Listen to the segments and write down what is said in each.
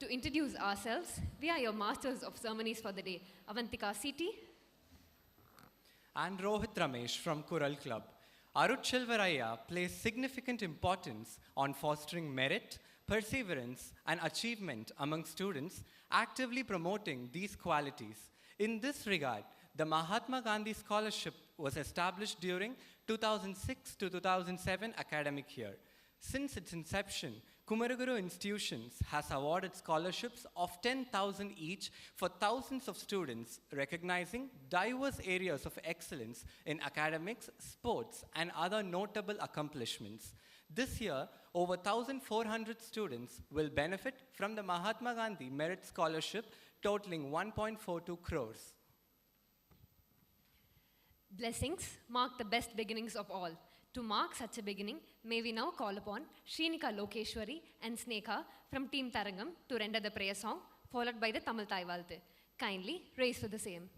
To introduce ourselves, we are your masters of ceremonies for the day, Avantika CT and Rohit Ramesh from Kural Club. Arutchelvaraya places significant importance on fostering merit, perseverance, and achievement among students, actively promoting these qualities. In this regard, the Mahatma Gandhi Scholarship was established during 2006 to 2007 academic year. Since its inception, Kumaraguru institutions has awarded scholarships of 10,000 each for thousands of students, recognizing diverse areas of excellence in academics, sports, and other notable accomplishments. This year, over 1,400 students will benefit from the Mahatma Gandhi Merit Scholarship, totaling 1.42 crores. Blessings mark the best beginnings of all. To mark such a beginning, may we now call upon Srinika Lokeshwari and Snekha from Team Tarangam to render the prayer song, followed by the Tamil Taivalthu. Kindly raise for the same.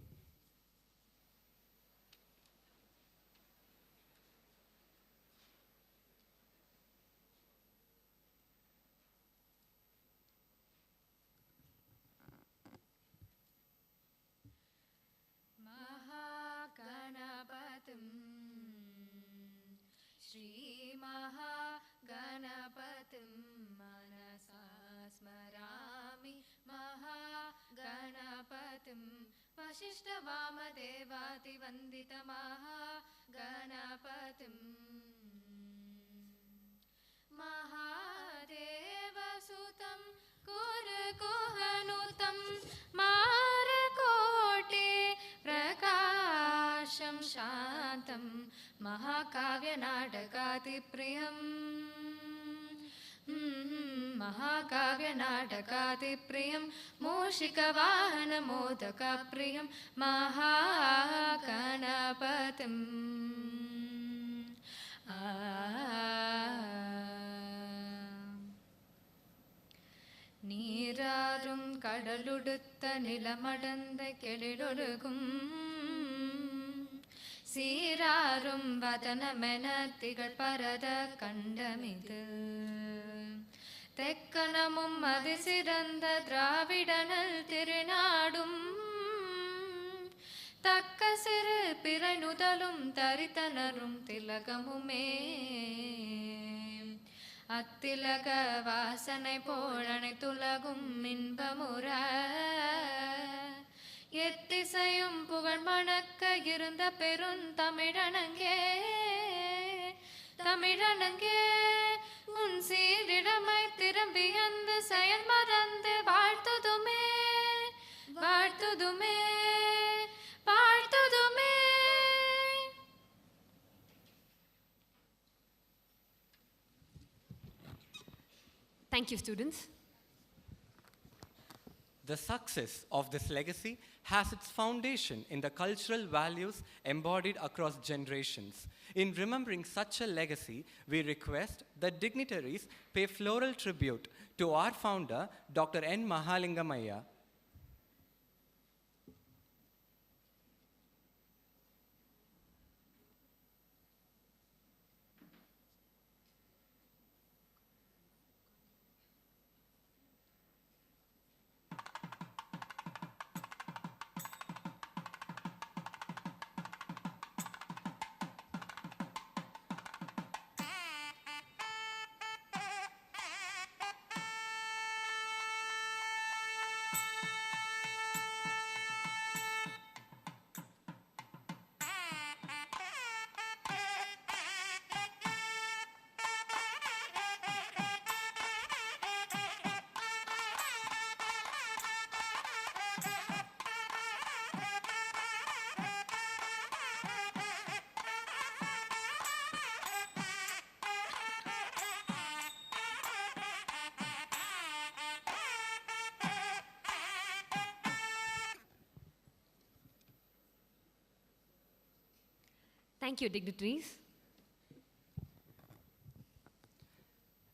Shri Mahaganapatim Manasa Smarami Mahaganapatim Vashishta Vamadevati Vandita Mahaganapatim Mahadeva Sutam Kurakuhanutam Marakote Prakasham Shantam Mahakavya Nadakati Priyam Mahakavya Nadakati Priyam Moshika Vahana Modaka Priyam Mahaganapatim நீராறும் கடலுடுத்த நிலமடந்த கெளிடொழுகும் சீராறும் வதனமென திகழ் பரத கண்டமிது தெக்கணமும் அதிசிறந்த திராவிடனல் திருநாடும் தக்க சிறு பிறனுதலும் தரித்தனரும் திலகமுமே அத்திலக வாசனை போழனை துலகும் இன்பமுற எத்திசையும் புகழ் மணக்க இருந்த பெருந்தமிழனங்கே தமிழனங்கே உன் சீரிடமை திரும்பி அந்த செயல் மறந்து வாழ்த்துதுமே வாழ்த்துதுமே வாழ்த்துதுமே. Thank you, students. The success of this legacy has its foundation in the cultural values embodied across generations. In remembering such a legacy, we request that dignitaries pay floral tribute to our founder, Dr. N. Mahalingamaiah. Thank you, dignitaries.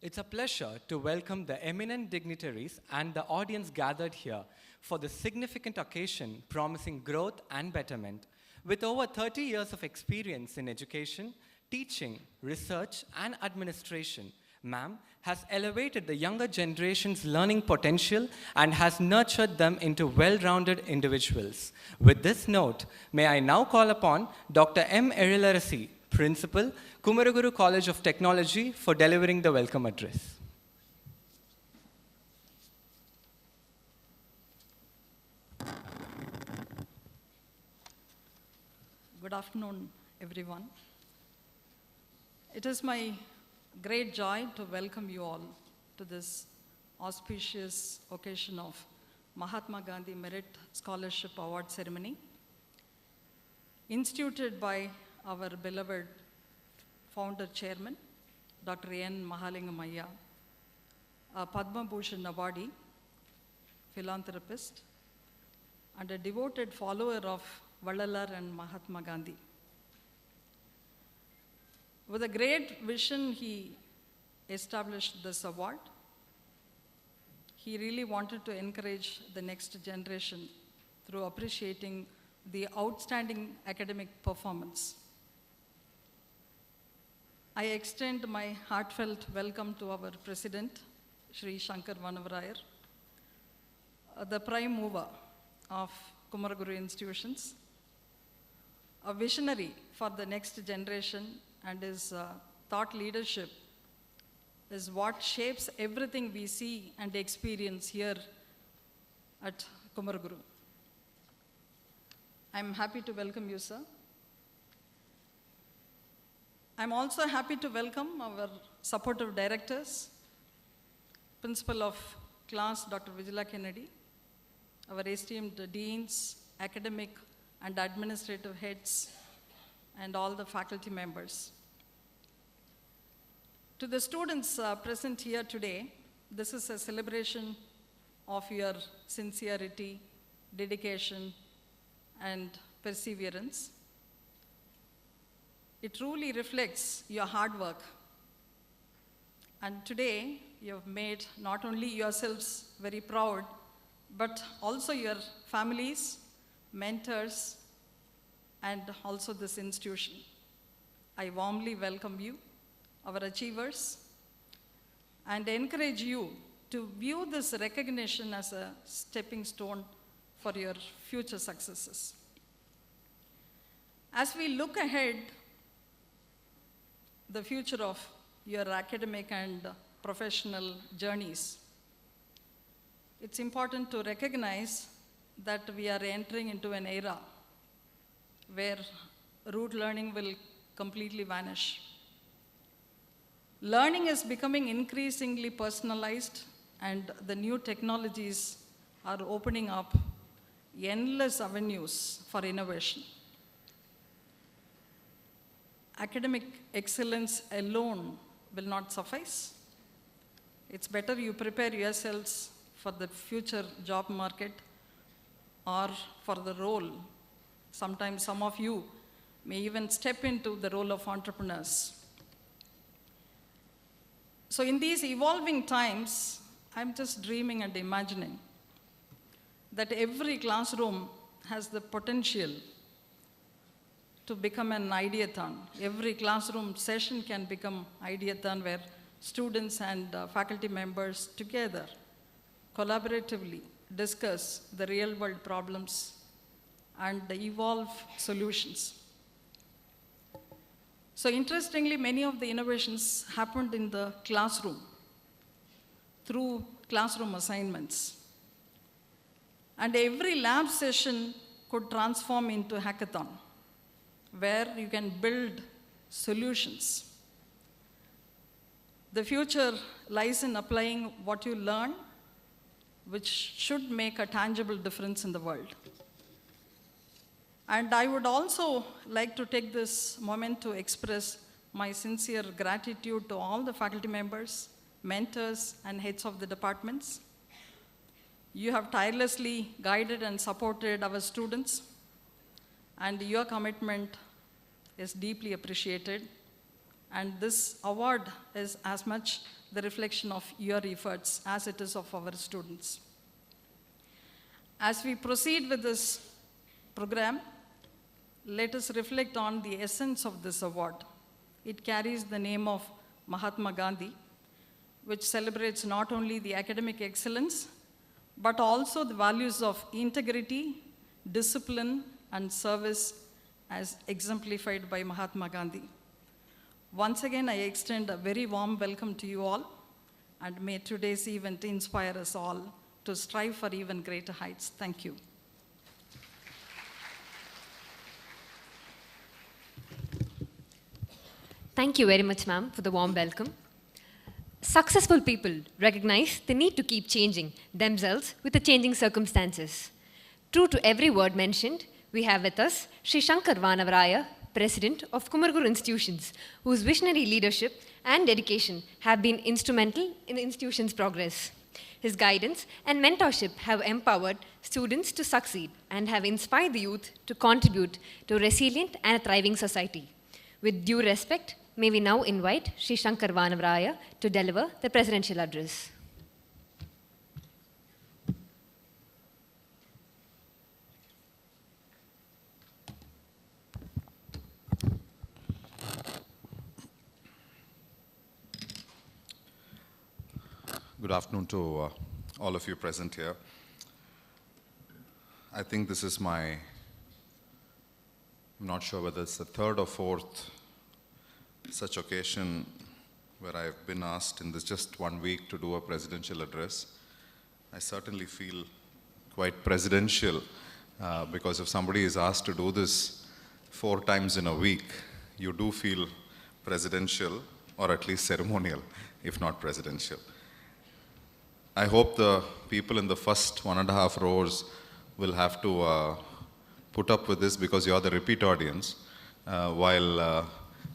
It's a pleasure to welcome the eminent dignitaries and the audience gathered here for this significant occasion promising growth and betterment. With over 30 years of experience in education, teaching, research, and administration, Ma'am has elevated the younger generation's learning potential and has nurtured them into well-rounded individuals. With this note, may I now call upon Dr. M. Erilarasi, Principal, Kumaraguru College of Technology, for delivering the welcome address. Good afternoon, everyone. It is my great joy to welcome you all to this auspicious occasion of Mahatma Gandhi Merit Scholarship Award ceremony, instituted by our beloved founder chairman, Dr. N. Mahalingam Ayya, a Padma Bhushan awardee, philanthropist, and a devoted follower of Vallalar and Mahatma Gandhi. With a great vision, he established this award. He really wanted to encourage the next generation through appreciating the outstanding academic performance. I extend my heartfelt welcome to our President, Shri Shankar Vanavarayar, the prime mover of Kumaraguru institutions, a visionary for the next generation, and his thought leadership is what shapes everything we see and experience here at Kumaraguru. I'm happy to welcome you, sir. I'm also happy to welcome our supportive directors, Principal of Class, Dr. Vijala Kennedy, our esteemed deans, academic and administrative heads, and all the faculty members. To the students present here today, this is a celebration of your sincerity, dedication, and perseverance. It truly reflects your hard work. And today, you have made not only yourselves very proud, but also your families, mentors, and also this institution. I warmly welcome you, our achievers, and encourage you to view this recognition as a stepping stone for your future successes. As we look ahead, the future of your academic and professional journeys, it's important to recognize that we are entering into an era where rote learning will completely vanish. Learning is becoming increasingly personalized, and the new technologies are opening up endless avenues for innovation. Academic excellence alone will not suffice. It's better you prepare yourselves for the future job market or for the role. Sometimes some of you may even step into the role of entrepreneurs. So in these evolving times, I'm just dreaming and imagining that every classroom has the potential to become an ideathon. Every classroom session can become ideathon, where students and faculty members together collaboratively discuss the real world problems and evolve solutions. So interestingly, many of the innovations happened in the classroom through classroom assignments. And every lab session could transform into hackathon, where you can build solutions. The future lies in applying what you learn, which should make a tangible difference in the world. And I would also like to take this moment to express my sincere gratitude to all the faculty members, mentors, and heads of the departments. You have tirelessly guided and supported our students, and your commitment is deeply appreciated. And this award is as much the reflection of your efforts as it is of our students. As we proceed with this program, let us reflect on the essence of this award. It carries the name of Mahatma Gandhi, which celebrates not only the academic excellence, but also the values of integrity, discipline, and service as exemplified by Mahatma Gandhi. Once again, I extend a very warm welcome to you all, and may today's event inspire us all to strive for even greater heights. Thank you. Thank you very much, ma'am, for the warm welcome. Successful people recognize the need to keep changing themselves with the changing circumstances. True to every word mentioned, we have with us Sri Shankar Vanavaraya, President of Kumaraguru Institutions, whose visionary leadership and dedication have been instrumental in the institution's progress. His guidance and mentorship have empowered students to succeed and have inspired the youth to contribute to a resilient and a thriving society. With due respect, may we now invite Sri Shankar Vanavaraya to deliver the presidential address. Good afternoon to all of you present here. I think this is I'm not sure whether it's the third or fourth such occasion where I've been asked in this just 1 week to do a presidential address. I certainly feel quite presidential because if somebody is asked to do this 4 times in a week, you do feel presidential, or at least ceremonial, if not presidential. I hope the people in the first 1.5 rows will have to put up with this because you're the repeat audience, while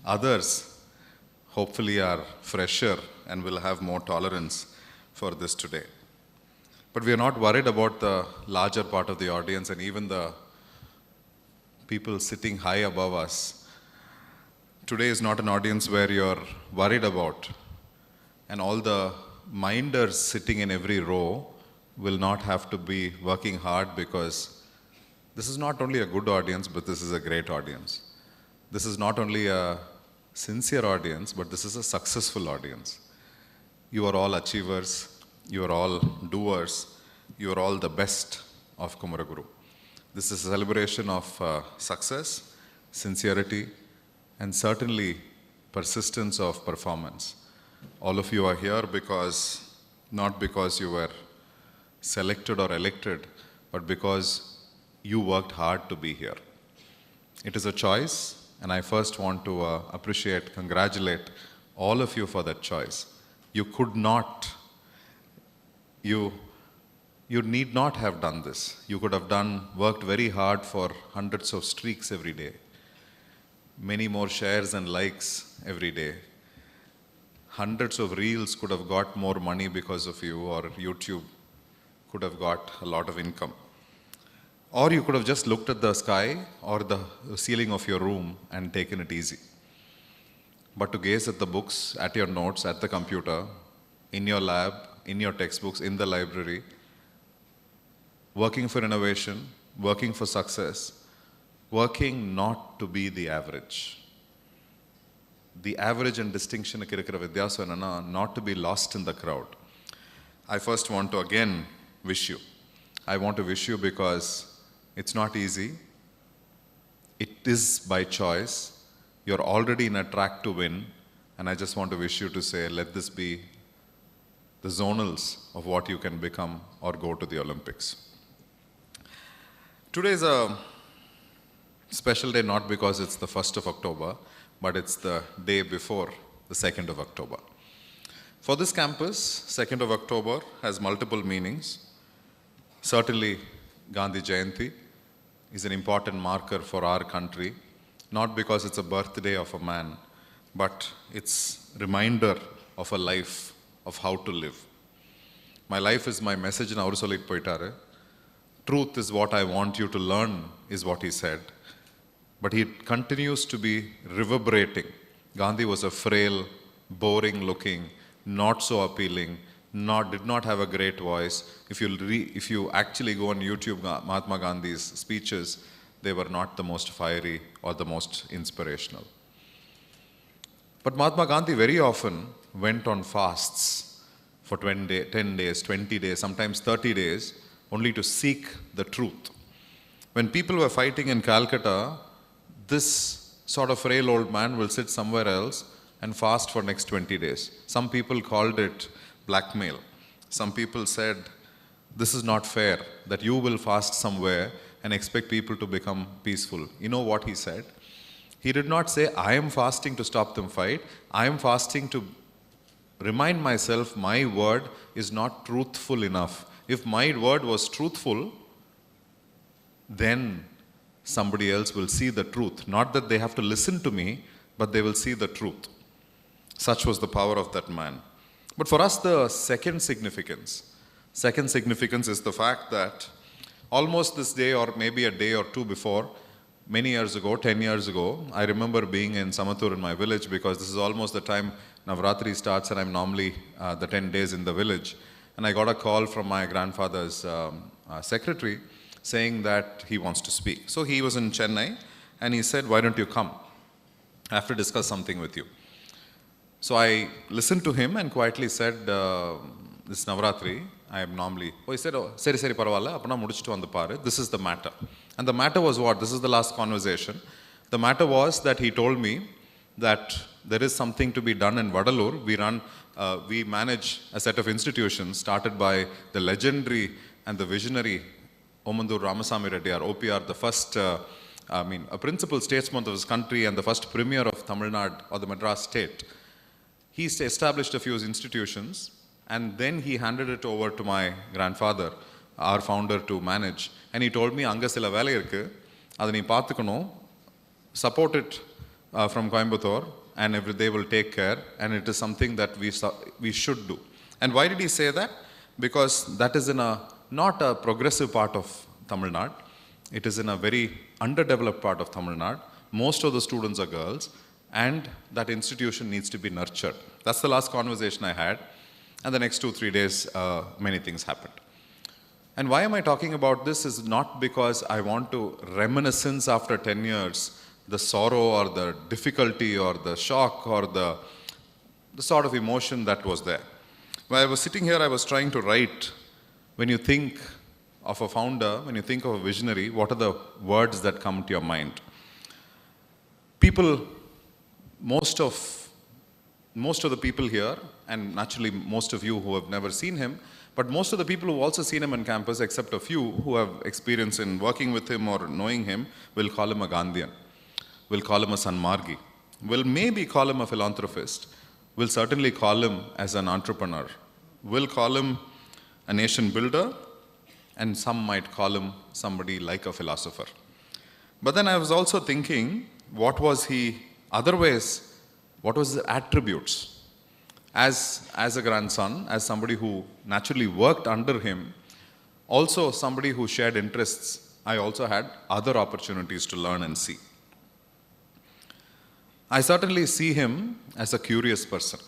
others hopefully are fresher and will have more tolerance for this today. But we are not worried about the larger part of the audience and even the people sitting high above us. Today is not an audience where you're worried about, and all the minders sitting in every row will not have to be working hard because this is not only a good audience, but this is a great audience. This is not only a sincere audience, but this is a successful audience. You are all achievers, you are all doers, you are all the best of Kumaraguru. This is a celebration of success, sincerity, and certainly persistence of performance. All of you are here not because you were selected or elected, but because you worked hard to be here. It is a choice, and I first want to congratulate all of you for that choice. You need not have done this. You could have worked very hard for hundreds of streaks every day, many more shares and likes every day. Hundreds of reels could have got more money because of you, or YouTube could have got a lot of income. Or you could have just looked at the sky or the ceiling of your room and taken it easy. But to gaze at the books, at your notes, at the computer, in your lab, in your textbooks, in the library, working for innovation, working for success, working not to be the average. The average and distinction not to be lost in the crowd. I first want to again wish you. I want to wish you because it's not easy. It is by choice. You're already in a track to win, and I just want to wish you to say, let this be the zonals of what you can become or go to the Olympics. Today is a special day not because it's the 1st of October, but it's the day before the 2nd of October. For this campus, 2nd of October has multiple meanings. Certainly, Gandhi Jayanti is an important marker for our country, not because it's a birthday of a man, but it's a reminder of a life, of how to live. My life is my message in Avaru Sollit Poitare. Truth is what I want you to learn, is what he said. But he continues to be reverberating. Gandhi was a frail, boring looking, not so appealing, did not have a great voice. If you actually go on YouTube, Mahatma Gandhi's speeches, they were not the most fiery or the most inspirational. But Mahatma Gandhi very often went on fasts for 10 days, 20 days, sometimes 30 days, only to seek the truth. When people were fighting in Calcutta, this sort of frail old man will sit somewhere else and fast for next 20 days. Some people called it blackmail. Some people said, this is not fair, that you will fast somewhere and expect people to become peaceful. You know what he said? He did not say, I am fasting to stop them fight. I am fasting to remind myself my word is not truthful enough. If my word was truthful, then somebody else will see the truth. Not that they have to listen to me, but they will see the truth. Such was the power of that man. But for us, the second significance is the fact that almost this day, or maybe a day or two before, many years ago, 10 years ago, I remember being in Samatur in my village, because this is almost the time Navratri starts and I'm normally the 10 days in the village. And I got a call from my grandfather's secretary saying that he wants to speak. So he was in Chennai and he said, why don't you come? I have to discuss something with you. So I listened to him and quietly said, this Navratri, I am normally, he said, oh, seri paravala, apna mudichittu vandu paru. This is the matter. And the matter was what? This is the last conversation. The matter was that he told me that there is something to be done in Vadalur. We manage a set of institutions started by the legendary and the visionary Omandur Ramasamy Reddy, OPR, the first, a principal statesman of his country and the first premier of Tamil Nadu or the Madras state. He established a few institutions and then he handed it over to my grandfather, our founder, to manage. And he told me, Anga sila vela irukku, adha nee paathukanum, support it from Coimbatore, and they will take care, and it is something that we should do. And why did he say that? Because that is not a progressive part of Tamil Nadu. It is in a very underdeveloped part of Tamil Nadu. Most of the students are girls, and that institution needs to be nurtured. That's the last conversation I had. And the next 2-3 days, many things happened. And why am I talking about this is not because I want to reminiscence after 10 years the sorrow or the difficulty or the shock or the sort of emotion that was there. When I was sitting here, I was trying to write, when you think of a founder, when you think of a visionary, what are the words that come to your mind? People, most of the people here, and naturally most of you who have never seen him, but most of the people who have also seen him on campus, except a few who have experience in working with him or knowing him, will call him a Gandhian, will call him a Sanmargi, will maybe call him a philanthropist, will certainly call him as an entrepreneur, will call him a nation builder, and some might call him somebody like a philosopher. But then I was also thinking, what was he otherwise, what was his attributes? As a grandson, as somebody who naturally worked under him, also somebody who shared interests, I also had other opportunities to learn and see. I certainly see him as a curious person.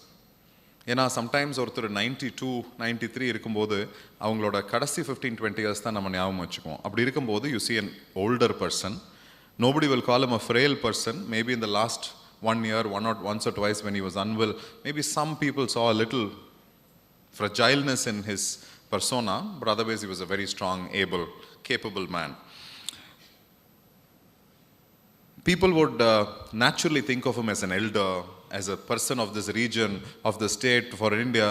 Sometimes ஒருத்தர் 92, 93 இருக்கும்போது அவங்களோட கடைசி 15-20 years தான் நம்ம ஞாபகம் வச்சுக்குவோம். அப்படி இருக்கும்போது you see an older person. Nobody will call him a frail person. Maybe in the last 1 year, once or twice when he was unwell, maybe some people saw a little fragileness in his persona, but otherwise he was a very strong, able, capable man. People would naturally think of him as an elder, as a person of this region, of the state. For India,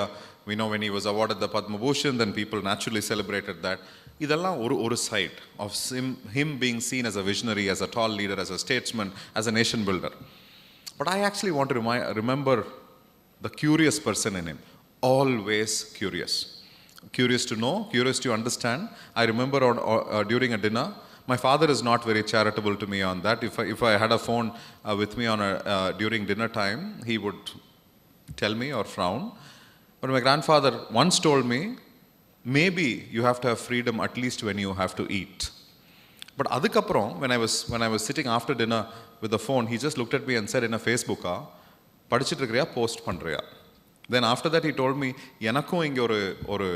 we know when he was awarded the Padma Bhushan, then people naturally celebrated that. Idallam oru side of him being seen as a visionary, as a tall leader, as a statesman, as a nation builder. But I actually want to remember the curious person in him. Always curious. Curious to know, curious to understand. I remember during a dinner, my father is not very charitable to me on that. If I had a phone with me during dinner time, he would tell me or frown. But my grandfather once told me, maybe you have to have freedom at least when you have to eat. But adukaprom, when I was sitting after dinner with the phone, he just looked at me and said in a Facebook, படிச்சிட்டு இருக்கறியா post பண்றியா? Then after that he told me, எனக்கும் இங்க ஒரு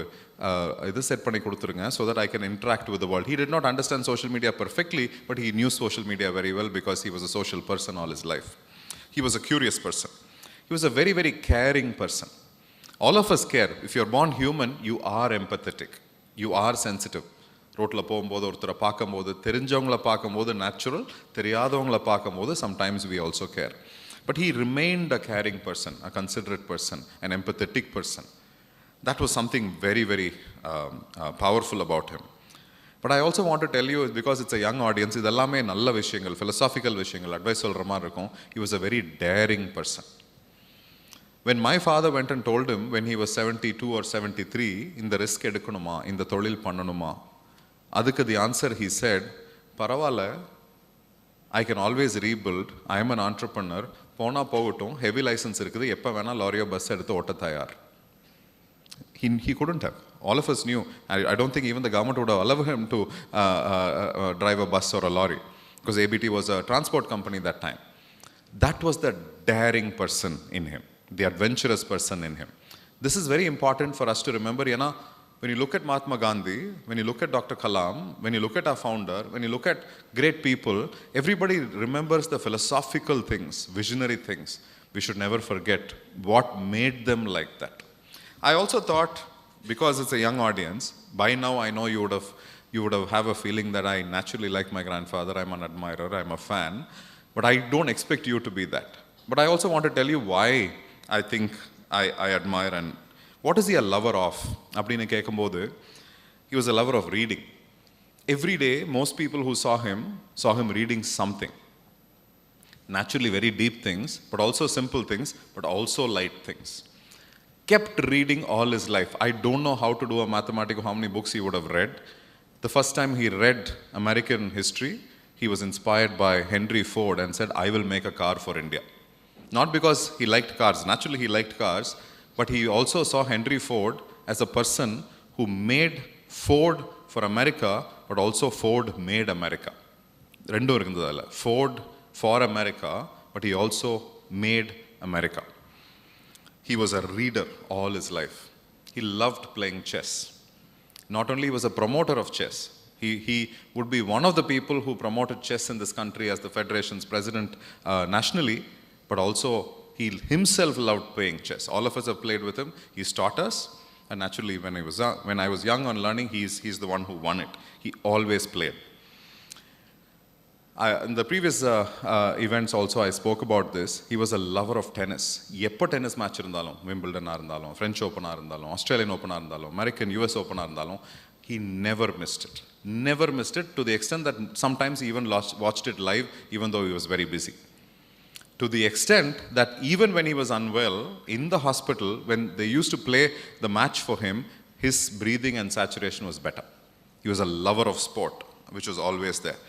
இது set பண்ணி கொடுத்துருங்க so that I can interact with the world. He did not understand social media perfectly, but he knew social media very well because he was a social person all his life. He was a curious person. He was a very, very caring person. All of us care. If you're born human, you are empathetic. You are sensitive. ரோட்டில் போகும்போது ஒருத்தரை பார்க்கும்போது தெரிஞ்சவங்கள பார்க்கும்போது natural, தெரியாதவங்கள பார்க்கும்போது sometimes we also care. But he remained a caring person, a considerate person, an empathetic person. That was something very, very powerful about him. But I also want to tell you, because it's a young audience, இதெல்லாமே நல்ல விஷயங்கள், philosophical விஷயங்கள், advice சொல்கிற மாதிரி இருக்கும். He was a very daring person. When my father went and told him when he was 72 or 73, இந்த risk எடுக்கணுமா, இந்த தொழில் பண்ணணுமா, அதுக்கு the answer he said, பரவாயில்ல, I can always rebuild, I am an entrepreneur, போனா போகட்டும், heavy license இருக்குது, எப்போ வேணால் லாரியோ பஸ் எடுத்து ஓட்ட தயார். He couldn't have. All of us knew. I don't think even the government would have allowed him to drive a bus or a lorry, because ABT was a transport company that time. That was the daring person in him, the adventurous person in him. This is very important for us to remember. When you look at Mahatma Gandhi, when you look at Dr. Kalam, when you look at our founder, when you look at great people, everybody remembers the philosophical things, visionary things. We should never forget what made them like that. I also thought, because it's a young audience, by now I know you would have a feeling that I naturally like my grandfather, I'm an admirer, I'm a fan, but I don't expect you to be that. But I also want to tell you why I think I admire, and what is he a lover of? அப்படின்னு கேட்கும்போது, he was a lover of reading. Every day, most people who saw him reading something. Naturally very deep things, but also simple things, but also light things. Kept reading all his life. I don't know how to do a mathematical, how many books he would have read. The first time he read American history, he was inspired by Henry Ford and said, I will make a car for India. Not because he liked cars. Naturally he liked cars, but he also saw Henry Ford as a person who made Ford for America, but also Ford made America. ரெண்டும் இருந்தது அதில். Ford for America, but he also made America. He was a reader all his life. He loved playing chess. Not only was a promoter of chess, he would be one of the people who promoted chess in this country as the federation's president nationally, but also he himself loved playing chess. All of us have played with him. He's taught us, and naturally when I was young on learning, he's the one who won it. He always played. In the previous events also I spoke about this. He was a lover of tennis. எப்போ tennis match இருந்தாலும், விம்பிள்டனாக இருந்தாலும், French ஓப்பனாக இருந்தாலும், Australian ஓப்பனாக இருந்தாலும், American US ஓப்பனாக இருந்தாலும், he never missed it. Never missed it, to the extent that sometimes he even watched it live, even though he was very busy. To the extent that even when he was unwell in the hospital, when they used to play the match for him, his breathing and saturation was better. He was a lover of sport, which was always there.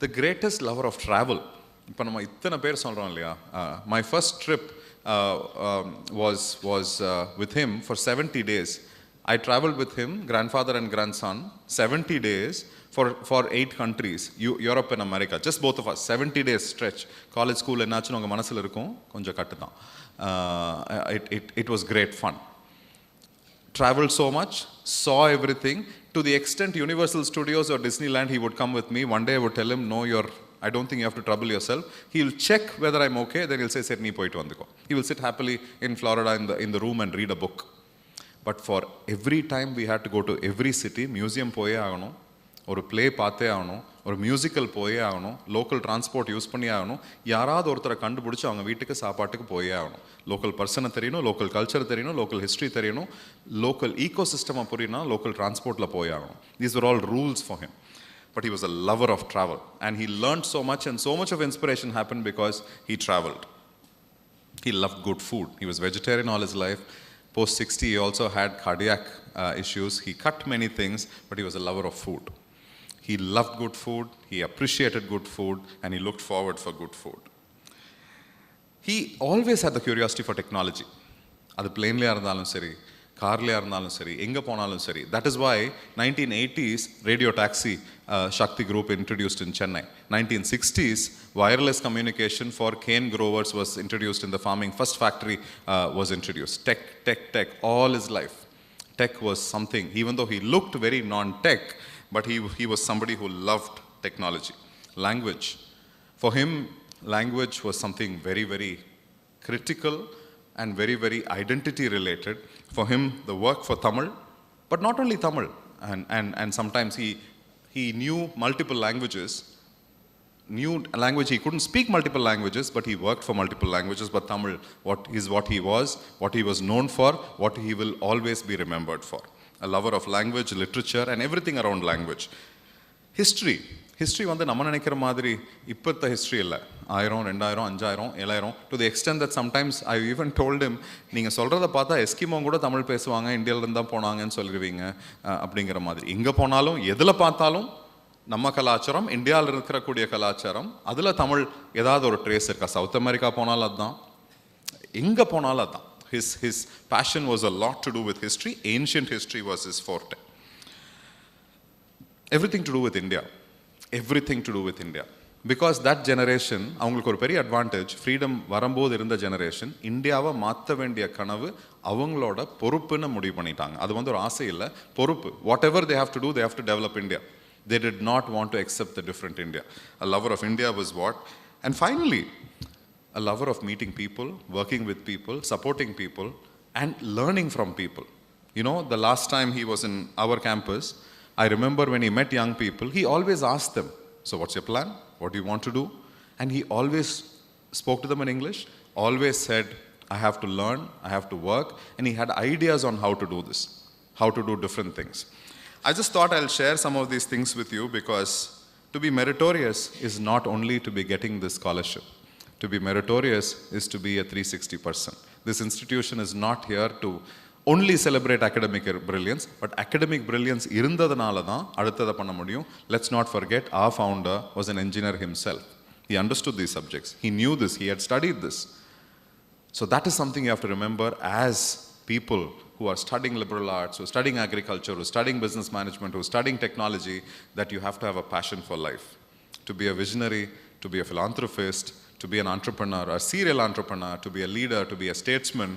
The greatest lover of travel. இப்போ நம்ம இத்தனை பேர் சொல்கிறோம் இல்லையா? My first trip was with him for 70 days. I traveled with him, grandfather and grandson, 70 days for 8 countries, Europe and America, just both of us, 70 days stretch. College school என்னாச்சுன்னு உங்கள் மனசில் இருக்கும், கொஞ்சம் கட்டு தான். It was great fun. Traveled so much, saw everything, to the extent Universal Studios or Disneyland, he would come with me. One day I would tell him, no, I don't think you have to trouble yourself. He'll check whether I'm okay, then he'll say, sir, nee poitu vandiko. He will sit happily in Florida in the room and read a book. But for every time we had to go to every city, museum போயே ஆகணும், ஒரு play பார்த்தே ஆகணும், ஒரு musical போயே ஆகணும், local transport use பண்ணி ஆகணும், யாராவது ஒருத்தரை கண்டுபிடிச்சி அவங்க வீட்டுக்கு சாப்பாட்டுக்கு போயே ஆகணும். லோக்கல் பர்சனை தெரியணும், லோக்கல் கல்ச்சர் தெரியணும், லோக்கல் ஹிஸ்ட்ரி தெரியணும், லோக்கல் ஈகோ சிஸ்டமை புரியணும், லோக்கல் டிரான்ஸ்போர்ட்டில் போயே ஆகணும். These were all rules for him. But he was a lover of travel, and he learned so much, and so much of inspiration happened because he traveled. He loved good food. He was vegetarian all his life. Post 60, he also had cardiac issues. He cut many things, but he was a lover of food. He loved good food, he appreciated good food, and he looked forward for good food. He always had the curiosity for technology. அது பிளேன்லையாக இருந்தாலும் சரி, கார்லையாக இருந்தாலும் சரி, எங்கே போனாலும் சரி. That is why 1980s radio taxi Shakti Group introduced in Chennai. 1960s wireless communication for cane growers was introduced in the farming. First factory was introduced. Tech all his life. Tech was something, even though he looked very non-tech, but he was somebody who loved technology. Language. For him, language was something very, very critical and very, very identity related. For him, the work for Tamil, but not only Tamil, and sometimes he knew multiple languages, he couldn't speak multiple languages, but he worked for multiple languages, but Tamil, what he was known for, what he will always be remembered for. A lover of language, literature, and everything around language. History வந்து நம்ம நினைக்கிற மாதிரி இப்பத்த history இல்லை. 1000, 2000, 5000, 7000. To the extent that sometimes I even told him, நீங்கள் சொல்கிறத பார்த்தா Eskimo கூட தமிழ் பேசுவாங்க, இந்தியாவிலேருந்து தான் போனாங்கன்னு சொல்லுவீங்க அப்படிங்கிற மாதிரி. எங்கே போனாலும் எதில் பார்த்தாலும் நம்ம கலாச்சாரம், இந்தியாவில் இருக்கக்கூடிய கலாச்சாரம், அதில் தமிழ் ஏதாவது ஒரு ட்ரேஸ் இருக்கா. சவுத் அமெரிக்கா போனாலும் அதுதான், எங்கே போனாலும் அதுதான். His passion was a lot to do with history. Ancient history was his forte. Everything to do with India. Everything to do with India. Because that generation, அவங்களுக்கு ஒரு பெரிய அட்வான்டேஜ், ஃப்ரீடம் வரும்போது இருந்த ஜெனரேஷன், இந்தியாவை மாற்ற வேண்டிய கனவு அவங்களோட பொறுப்புன்னு முடிவு பண்ணிட்டாங்க. அது வந்து ஒரு ஆசை இல்லை, பொறுப்பு. Whatever they have to do, they have to develop India. They did not want to accept the different India. A lover of India was what? And finally, a lover of meeting people, working with people, supporting people, and learning from people. You know, the last time he was in our campus, I remember when he met young people, he always asked them, so what's your plan? What do you want to do? And he always spoke to them in English, always said, I have to learn, I have to work, and he had ideas on how to do this, how to do different things. I just thought I'll share some of these things with you, because to be meritorious is not only to be getting this scholarship. To be meritorious is to be a 360 person. This institution is not here to only celebrate academic brilliance, but academic brilliance irundadanaala dhaan adutha panna mudiyum. Let's not forget, our founder was an engineer himself. He understood these subjects. He knew this. He had studied this. So that is something you have to remember as people who are studying liberal arts, who are studying agriculture, who are studying business management, who are studying technology, that you have to have a passion for life. To be a visionary, to be a philanthropist, to be an entrepreneur, a serial entrepreneur, to be a leader, to be a statesman,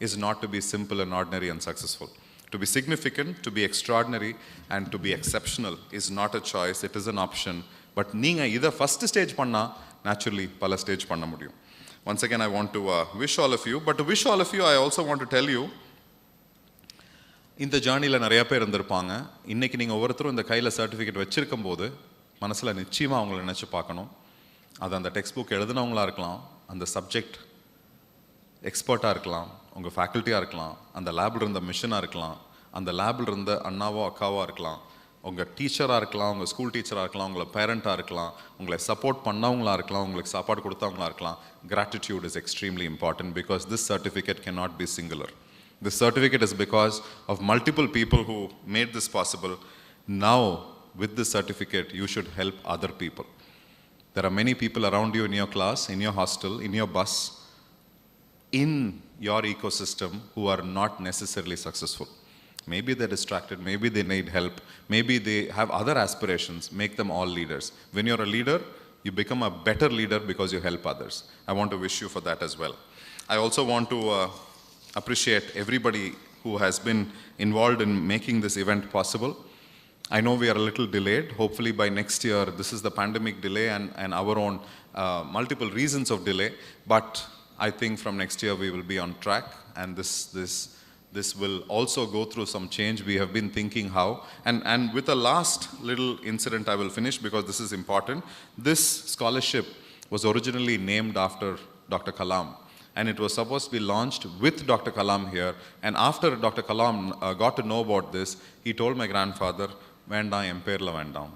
is not to be simple and ordinary and successful. To be significant, to be extraordinary, and to be exceptional is not a choice, it is an option. But neenga idha first stage panna, naturally pala stage panna mudiyum. Once again, I want to wish all of you, but to wish all of you, I also want to tell you, இந்த ஜேர்னியில் நிறைய பேர் இருந்திருப்பாங்க. இன்றைக்கி நீங்கள் ஒவ்வொருத்தரும் இந்த கையில் சர்டிஃபிகேட் வச்சுருக்கும் போது மனசில் நிச்சயமாக அவங்கள நினச்சி பார்க்கணும். அது அந்த டெக்ஸ்ட் புக் எழுதினவங்களாக இருக்கலாம், அந்த சப்ஜெக்ட் எக்ஸ்பர்ட்டாக இருக்கலாம், உங்கள் ஃபேக்கல்ட்டியாக இருக்கலாம், அந்த லேபில் இருந்த மிஷனாக இருக்கலாம், அந்த லேபில் இருந்த அண்ணாவோ அக்காவோ இருக்கலாம், உங்கள் டீச்சராக இருக்கலாம், உங்கள் ஸ்கூல் டீச்சராக இருக்கலாம், உங்களை பேரண்ட்டாக இருக்கலாம், உங்களை சப்போர்ட் பண்ணவங்களாக இருக்கலாம், உங்களுக்கு சாப்பாடு கொடுத்தவங்களாக இருக்கலாம். Gratitude is extremely important, because this certificate cannot be singular. This certificate is because of multiple people who made this possible. Now, with this certificate, you should help other people. There are many people around you in your class, in your hostel, in your bus, in your ecosystem who are not necessarily successful. Maybe they're distracted, maybe they need help, maybe they have other aspirations. Make them all leaders. When you're a leader, you become a better leader because you help others. I want to wish you for that as well. I also want to appreciate everybody who has been involved in making this event possible. I know we are a little delayed. Hopefully by next year, this is the pandemic delay and our own multiple reasons of delay. But I think from next year we will be on track, and this will also go through some change. We have been thinking how. And with a last little incident, I will finish because this is important. This scholarship was originally named after Dr. Kalam. And it was supposed to be launched with Dr. Kalam here. And after Dr. Kalam got to know about this, he told my grandfather, "Vendam, en perla vendam."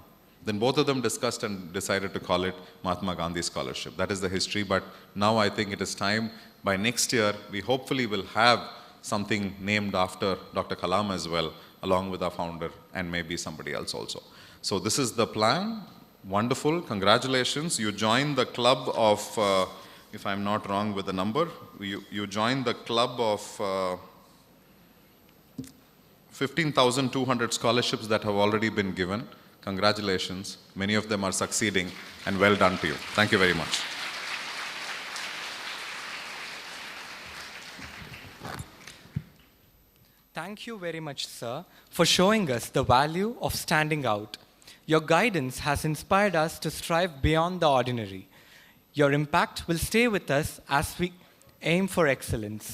Then both of them discussed and decided to call it Mahatma Gandhi Scholarship. That is the history. But now I think it is time. By next year, we hopefully will have something named after Dr. Kalam as well, along with our founder and maybe somebody else also. So this is the plan. Wonderful. Congratulations. You joined the club of... if I'm not wrong with the number, you joined the club of 15,200 scholarships that have already been given. Congratulations. Many of them are succeeding, and well done to you. Thank you very much. Thank you very much, sir, for showing us the value of standing out. Your guidance has inspired us to strive beyond the ordinary. Your impact will stay with us as we aim for excellence.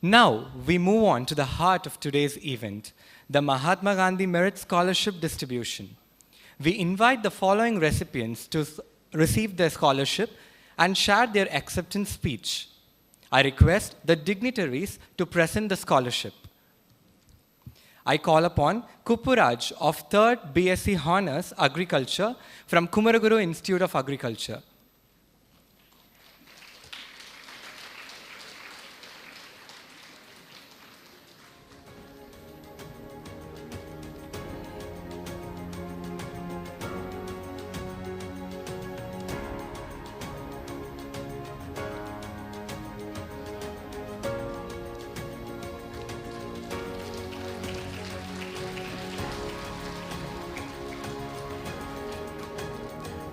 Now, we move on to the heart of today's event, the Mahatma Gandhi Merit Scholarship Distribution. We invite the following recipients to receive their scholarship and share their acceptance speech. I request the dignitaries to present the scholarship. I call upon Kupuraj of 3rd BSc Honours Agriculture from Kumaraguru Institute of Agriculture.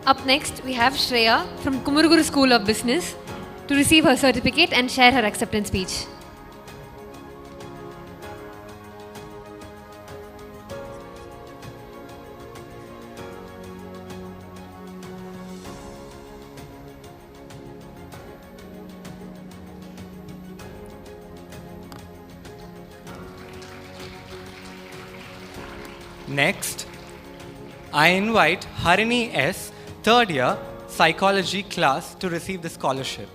Up next, we have Shreya from Kumaraguru School of Business to receive her certificate and share her acceptance speech. Next, I invite Harini S., 3rd year psychology class to receive the scholarship.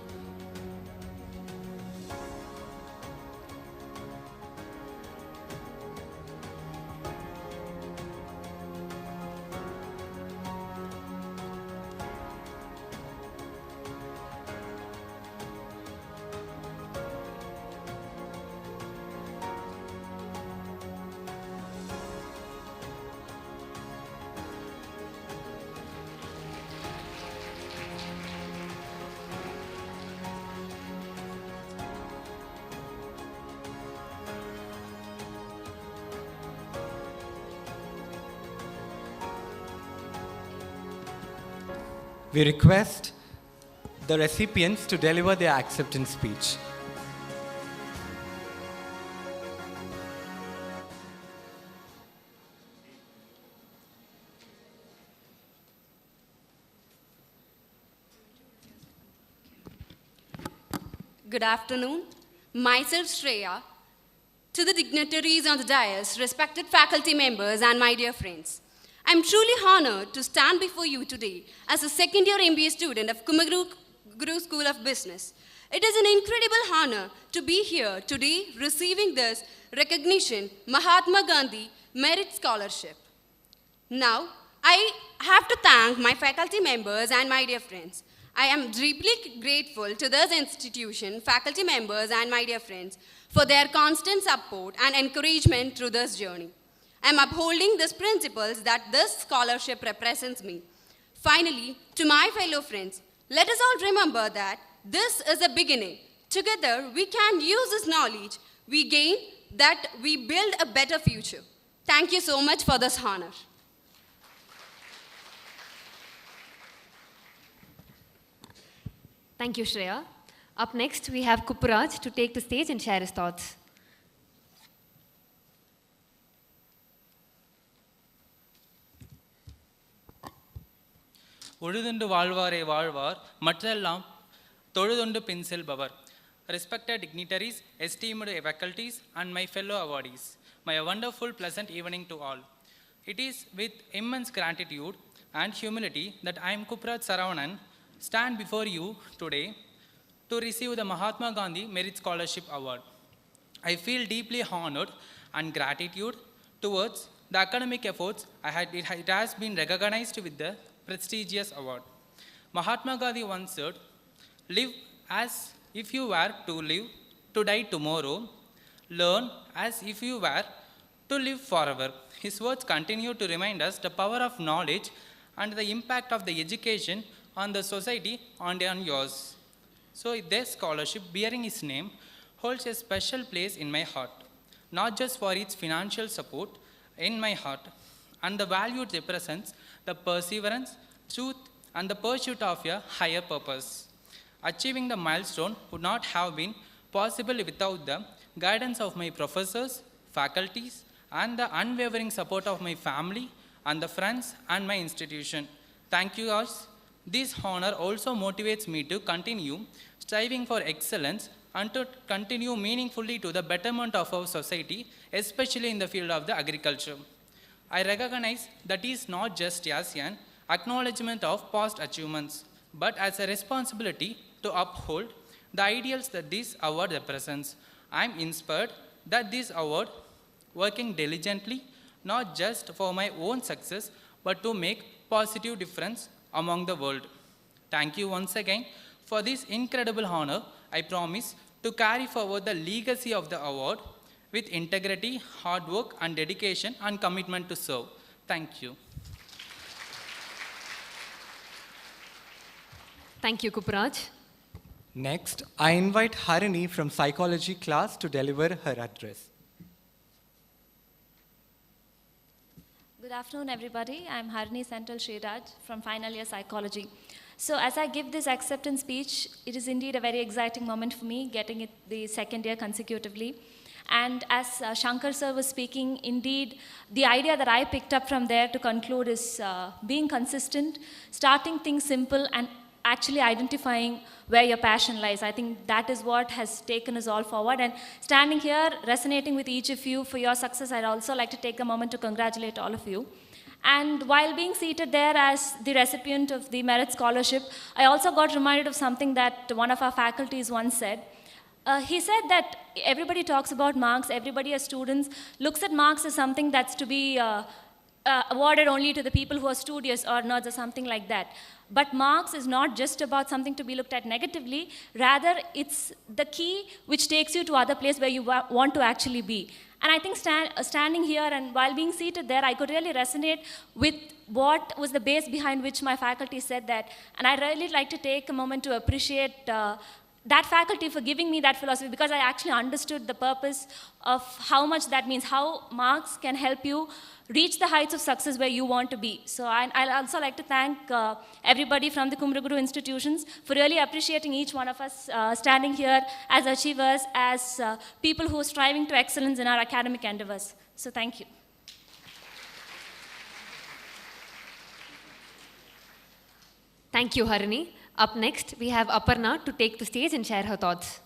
We request the recipients to deliver their acceptance speech. Good afternoon. Myself, Shreya. To the dignitaries on the dais, respected faculty members, and my dear friends. I'm truly honored to stand before you today as a second-year MBA student of Kumaraguru School of Business. It is an incredible honor to be here today receiving this recognition, Mahatma Gandhi Merit Scholarship. Now, I have to thank my faculty members and my dear friends. I am deeply grateful to this institution, faculty members, and my dear friends for their constant support and encouragement through this journey. I am upholding these principles that this scholarship represents me. Finally, to my fellow friends, let us all remember that this is a beginning. Together, we can use this knowledge we gain that we build a better future. Thank you so much for this honor. Thank you, Shreya. Up next, we have Kupuraj to take the stage and share his thoughts. உழுதுண்டு வாழ்வாரே வாழ்வார் மற்றெல்லாம் தொழுதுண்டு பின் செல்பவர். Respected dignitaries, esteemed faculties, and my fellow awardees, my wonderful pleasant evening to all. It is with immense gratitude and humility that I am Kupraj Saravanan stand before you today to receive the Mahatma Gandhi Merit Scholarship Award. I feel deeply honored and gratitude towards the academic efforts it has been recognized with the prestigious award. Mahatma Gandhi once said, "Live as if you were to live to die tomorrow. Learn as if you were to live forever." His words continue to remind us the power of knowledge and the impact of the education on the society and on yours. So this scholarship bearing his name holds a special place in my heart, not just for its financial support in my heart and the value it represents, the perseverance, truth, and the pursuit of a higher purpose. Achieving the milestone would not have been possible without the guidance of my professors, faculties, and the unwavering support of my family and the friends and my institution. Thank you guys. This honor also motivates me to continue striving for excellence and to continue meaningfully to the betterment of our society, especially in the field of the agriculture. I recognize that is not just as an acknowledgement of past achievements, but as a responsibility to uphold the ideals that this award represents. I am inspired that this award, working diligently, not just for my own success, but to make positive difference among the world. Thank you once again for this incredible honor. I promise to carry forward the legacy of the award with integrity, hard work, and dedication and commitment to serve. Thank you. Thank you, Kupraj. Next, I invite Harini from psychology class to deliver her address. Good afternoon, everybody. I'm Harini Senthil Sriraj from final year psychology. So as I give this acceptance speech, it is indeed a very exciting moment for me, getting it the second year consecutively. And as Shankar sir was speaking, indeed, the idea that I picked up from there to conclude is being consistent, starting things simple, and actually identifying where your passion lies. I think that is what has taken us all forward. And standing here, resonating with each of you for your success, I'd also like to take a moment to congratulate all of you. And while being seated there as the recipient of the Merit Scholarship, I also got reminded of something that one of our faculties once said. He said that everybody talks about marks, everybody as students looks at marks as something that's to be awarded only to the people who are studious or nerds or something like that. But marks is not just about something to be looked at negatively, rather it's the key which takes you to other place where you want to actually be. And I think standing here and while being seated there, I could really resonate with what was the base behind which my faculty said that. And I'd really like to take a moment to appreciate that faculty for giving me that philosophy, because I actually understood the purpose of how much that means, how marks can help you reach the heights of success where you want to be. So I'd also like to thank everybody from the Kumaraguru institutions for really appreciating each one of us standing here as achievers, as people who are striving to excellence in our academic endeavors. So thank you. Thank you, Harini. Up next, we have Aparna to take the stage and share her thoughts.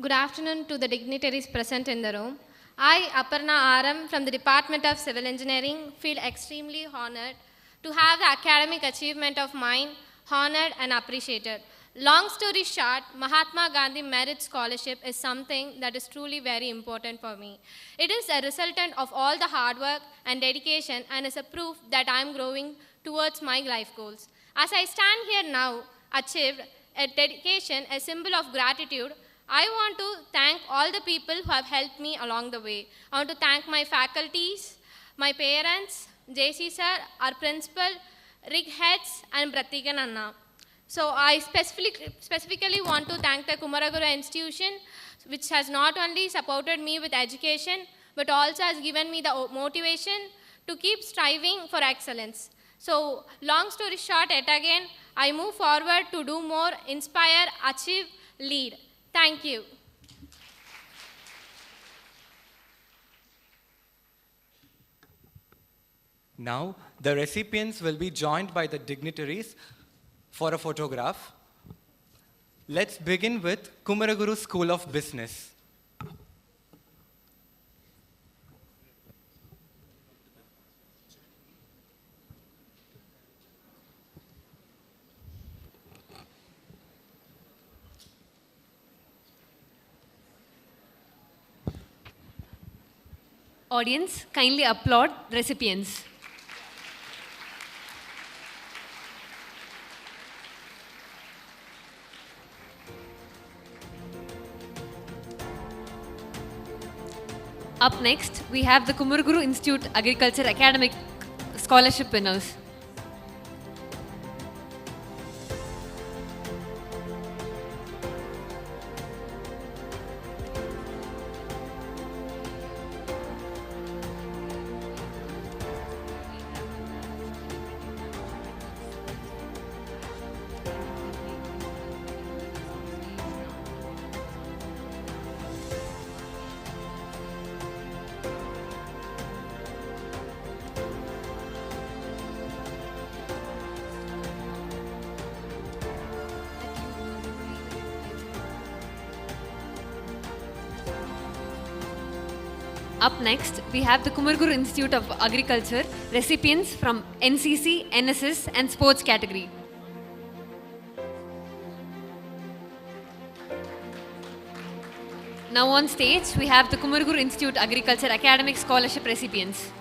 Good afternoon to the dignitaries present in the room. I, Aparna Aram from the Department of Civil Engineering, feel extremely honored to have the academic achievement of mine honored and appreciated. Long story short, Mahatma Gandhi Merit Scholarship is something that is truly very important for me. It is a resultant of all the hard work and dedication and is a proof that I am growing towards my life goals. As I stand here now, achieved a dedication, a symbol of gratitude, I want to thank all the people who have helped me along the way. I want to thank my faculties, my parents, JC sir, our principal, Rig heads, and Bratigan Anna. So I specifically want to thank the Kumaraguru institution, which has not only supported me with education, but also has given me the motivation to keep striving for excellence. So long story short, yet again, I move forward to do more, inspire, achieve, lead. Thank you. Now, the recipients will be joined by the dignitaries for a photograph. Let's begin with Kumaraguru School of Business. Audience, kindly applaud the recipients. Up next, we have the Kumaraguru Institute Agriculture Academic Scholarship winners. Up next, we have the Kumaraguru Institute of Agriculture recipients from NCC, NSS and sports category. Now on stage, we have the Kumaraguru Institute Agriculture Academic Scholarship recipients.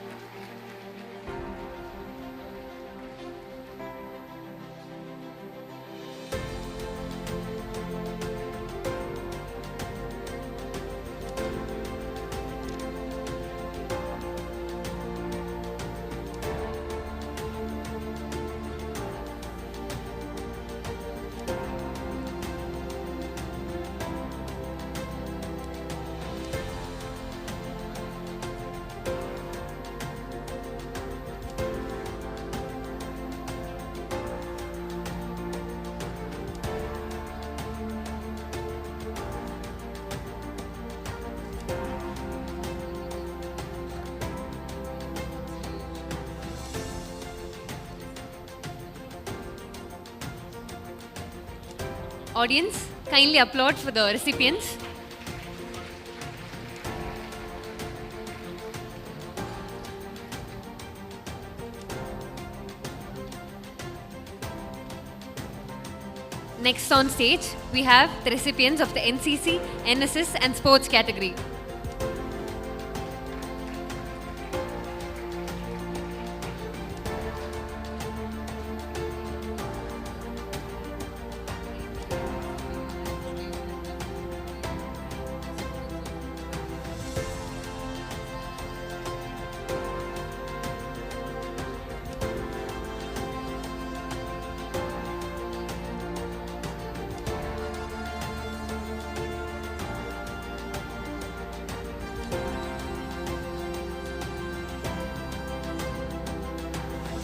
Audience, kindly applaud for the recipients. Next on stage, we have the recipients of the NCC, NSS and sports category.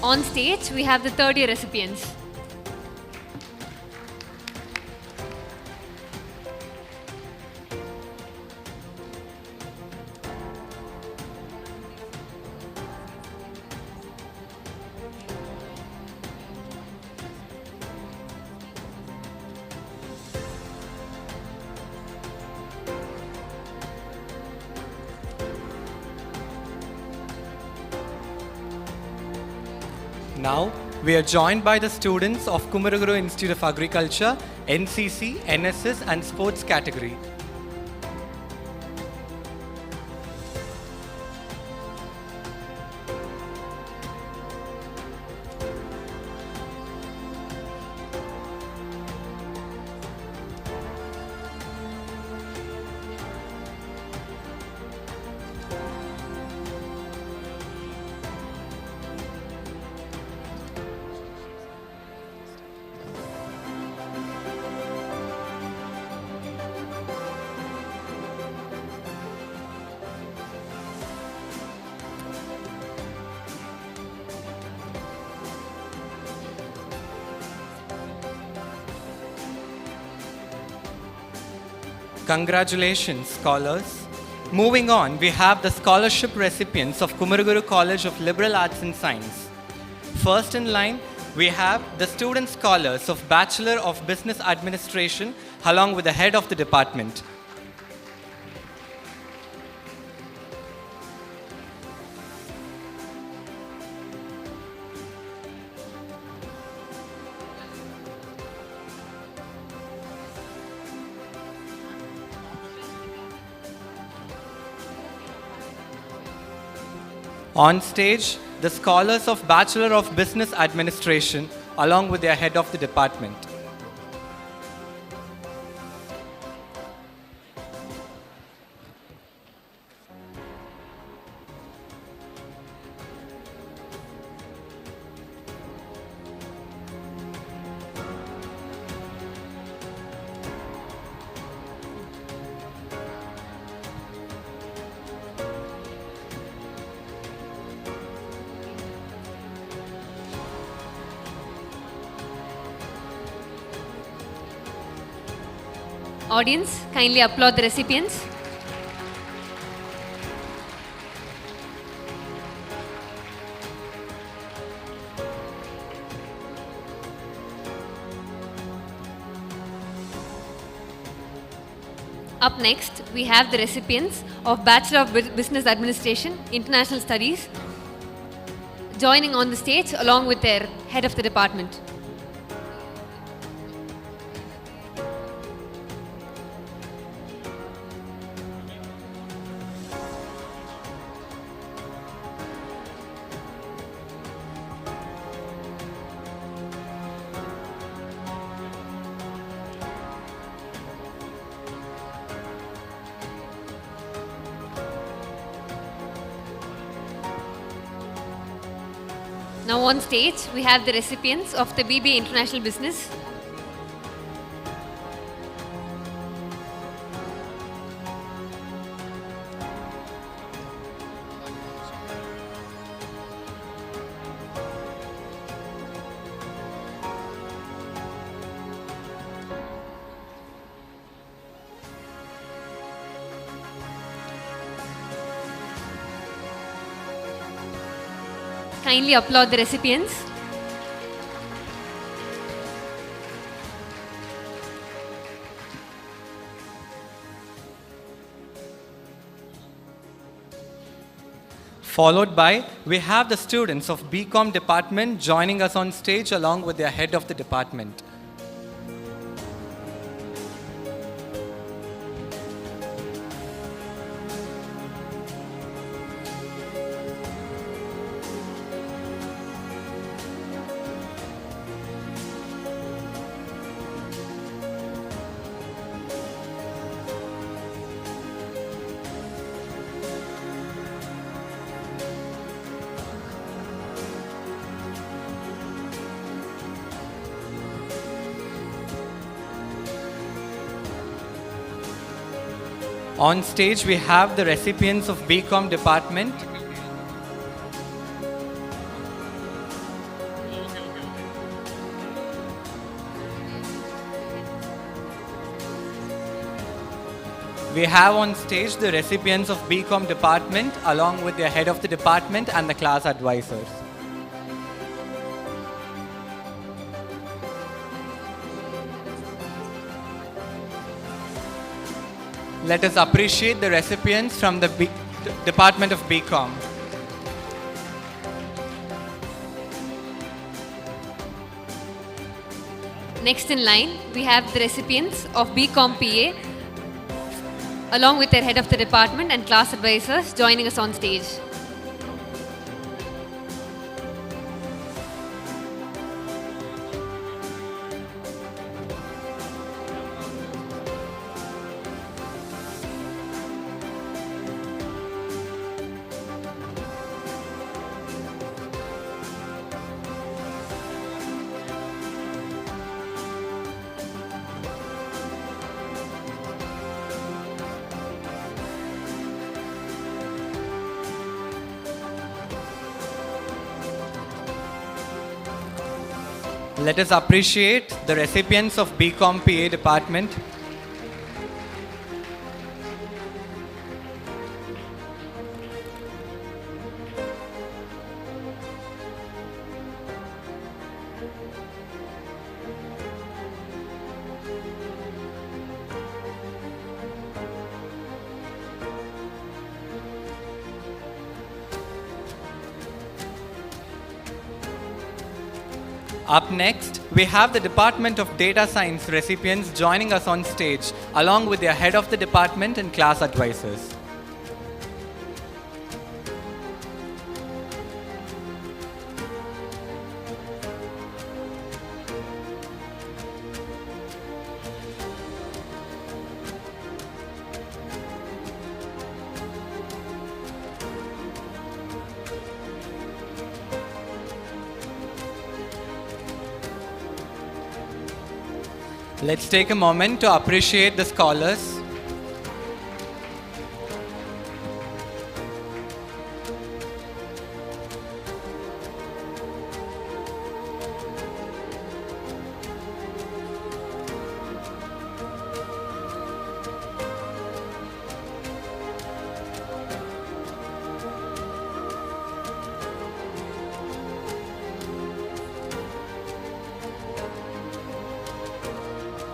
On stage, we have the third year recipients. Now, we are joined by the students of Kumaraguru Institute of Agriculture, NCC, NSS and sports category. Congratulations, scholars. Moving on, we have the scholarship recipients of Kumaraguru College of Liberal Arts and Science. First in line, we have the student scholars of Bachelor of Business Administration along with the head of the department. On stage, the scholars of Bachelor of Business Administration along with their head of the department. Audience, kindly applaud the recipients. Up next, we have the recipients of Bachelor of Business Administration, International Studies, joining on the stage along with their head of the department. Now on stage, we have the recipients of the BBA International Business. Kindly applaud the recipients. Followed by, we have the students of BCom department joining us on stage along with their head of the department. On stage, we have the recipients of BCom department. We have on stage the recipients of BCom department along with their head of the department and the class advisors. Let us appreciate the recipients from the Department of BCom. Next in line, we have the recipients of BCom PA along with their head of the department and class advisors joining us on stage. Let us appreciate the recipients of BCom PA department. Up next, we have the Department of Data Science recipients joining us on stage, along with their head of the department and class advisors. Let's take a moment to appreciate the scholars.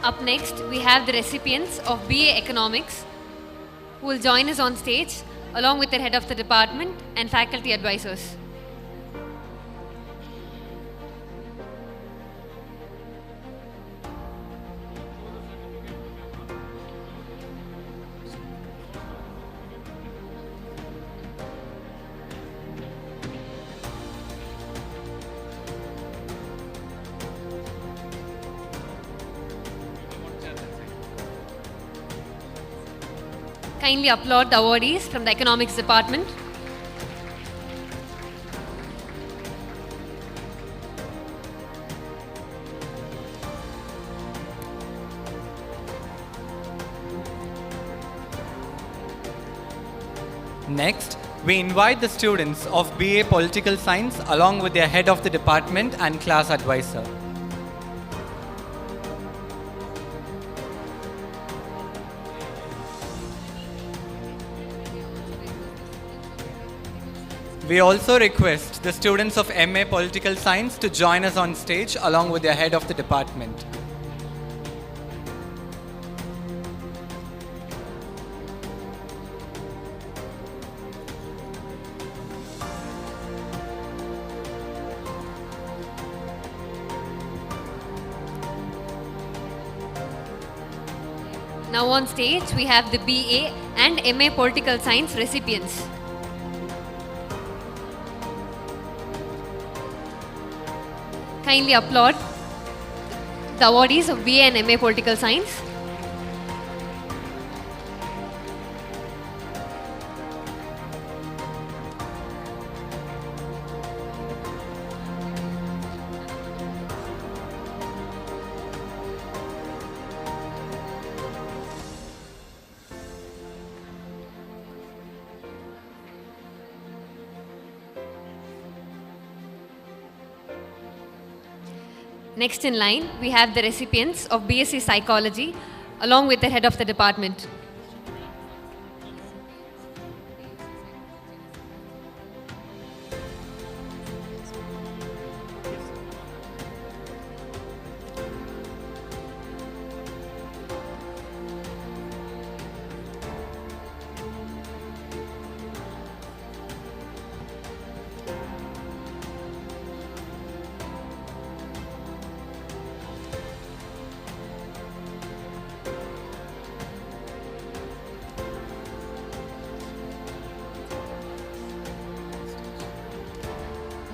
Up next, we have the recipients of BA Economics who will join us on stage along with their head of the department and faculty advisors. Kindly applaud the awardees from the Economics Department. Next, we invite the students of BA Political Science along with their head of the department and class advisor. We also request the students of MA Political Science to join us on stage along with their head of the department. Now on stage, we have the BA and MA Political Science recipients. Kindly applaud the awardees of BA and MA Political Science. Next in line, we have the recipients of BSc Psychology along with the head of the department.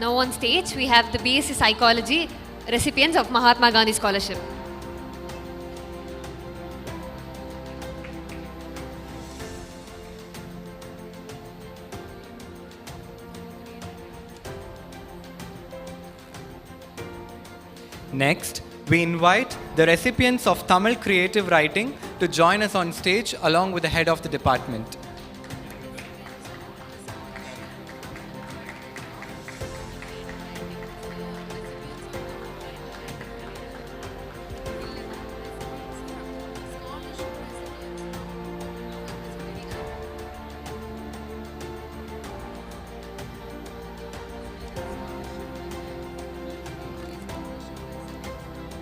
Now on stage, we have the BSc Psychology recipients of Mahatma Gandhi Scholarship. Next, we invite the recipients of Tamil Creative Writing to join us on stage along with the head of the department.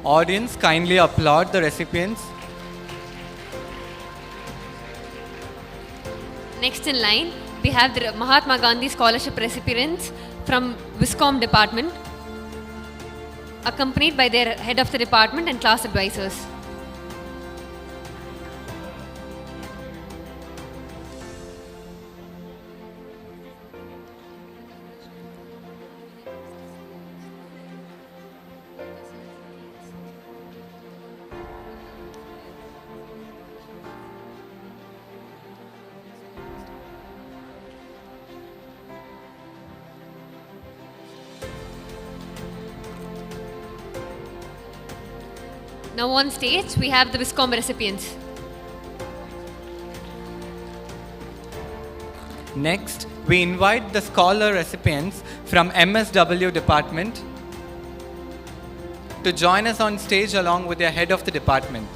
Audience, kindly applaud the recipients. Next in line, we have the Mahatma Gandhi Scholarship recipients from Viscom department, accompanied by their head of the department and class advisors. Now on stage, we have the Viscom recipients. Next, we invite the scholar recipients from MSW department to join us on stage along with their head of the department.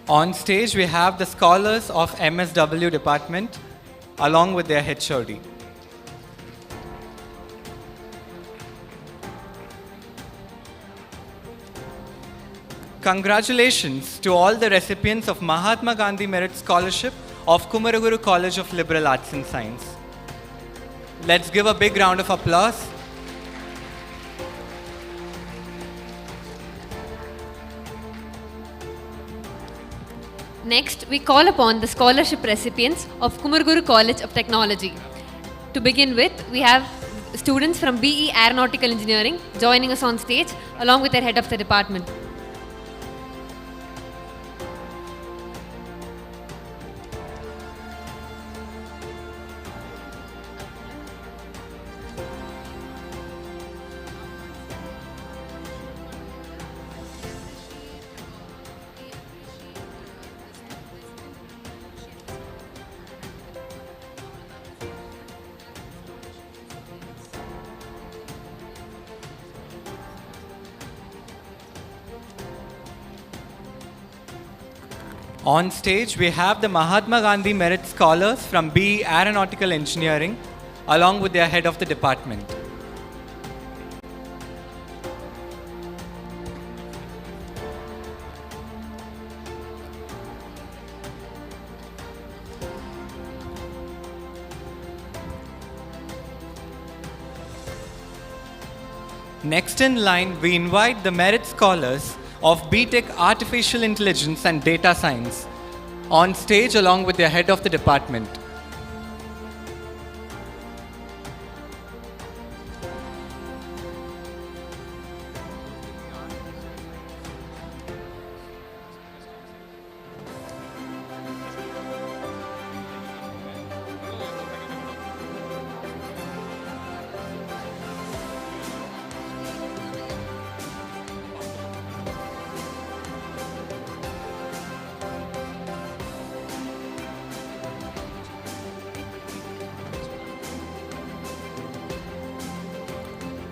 On stage, we have the scholars of MSW department along with their HOD. Congratulations to all the recipients of Mahatma Gandhi Merit Scholarship of Kumaraguru College of Liberal Arts and Science. Let's give a big round of applause. Next, we call upon the scholarship recipients of Kumaraguru College of Technology. To begin with, we have students from BE Aeronautical Engineering joining us on stage along with their head of the department. On stage, we have the Mahatma Gandhi Merit Scholars from BE Aeronautical Engineering along with their head of the department. Next in line, we invite the Merit Scholars of BTech Artificial Intelligence and Data Science on stage along with their head of the department.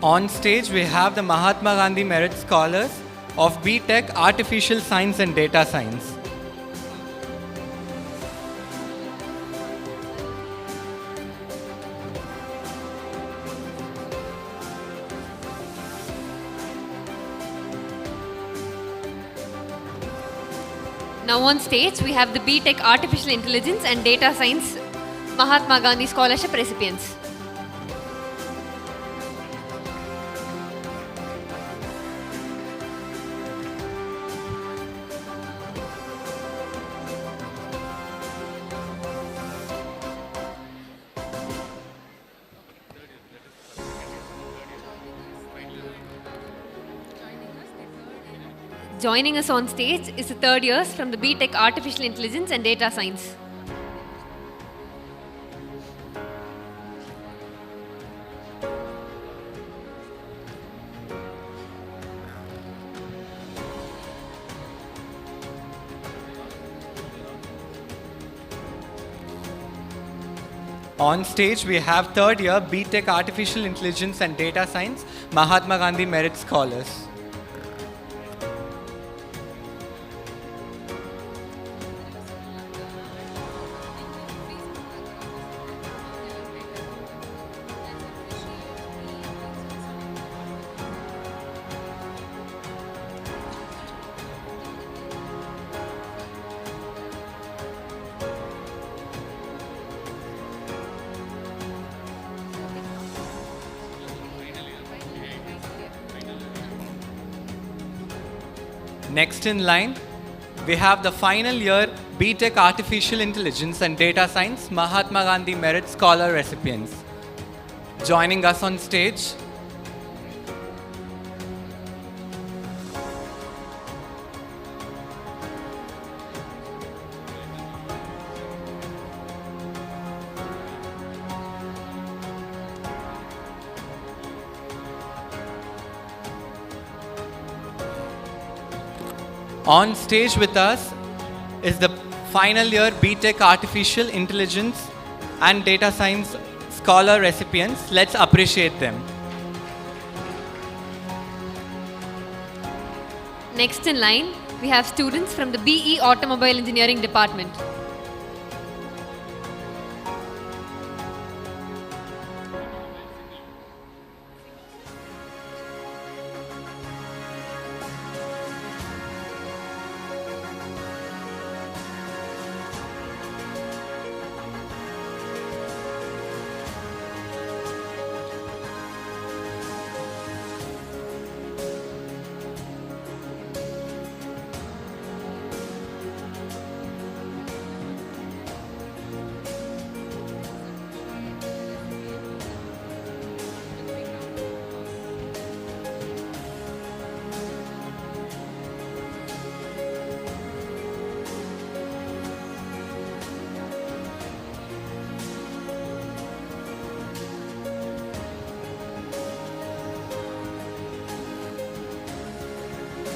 On stage, we have the Mahatma Gandhi Merit Scholars of BTech Artificial Science and Data Science. Now on stage, we have the BTech Artificial Intelligence and Data Science Mahatma Gandhi Scholarship recipients. Joining us on stage is the third years from the BTech Artificial Intelligence and Data Science. On stage, we have third year BTech Artificial Intelligence and Data Science Mahatma Gandhi Merit Scholars. Next in line, we have the final year BTech Artificial Intelligence and Data Science Mahatma Gandhi Merit Scholar recipients. Joining us on stage, on stage with us is the final year BTech Artificial Intelligence and Data Science Scholar recipients. Let's appreciate them. Next in line, we have students from the BE Automobile Engineering Department.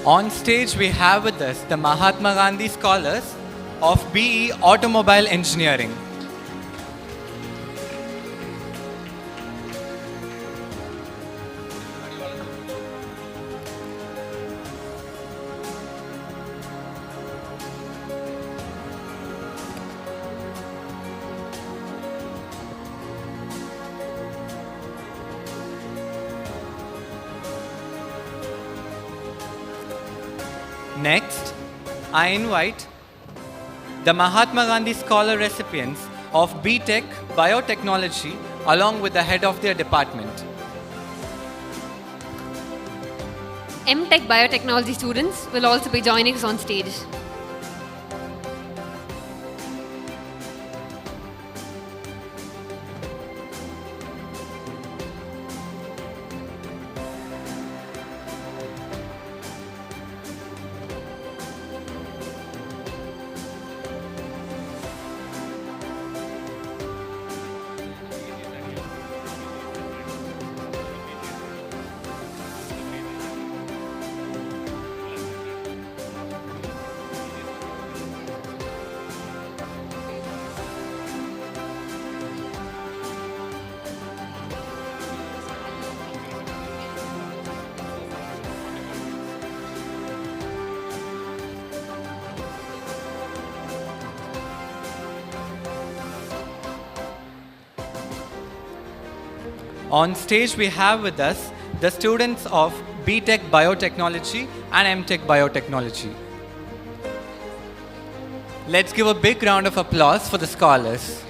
On stage, we have with us the Mahatma Gandhi Scholars of BE Automobile Engineering. Next, I invite the Mahatma Gandhi Scholar recipients of BTech Biotechnology along with the head of their department. MTech Biotechnology students will also be joining us on stage. On stage, we have with us the students of BTech Biotechnology and MTech Biotechnology. Let's give a big round of applause for the scholars.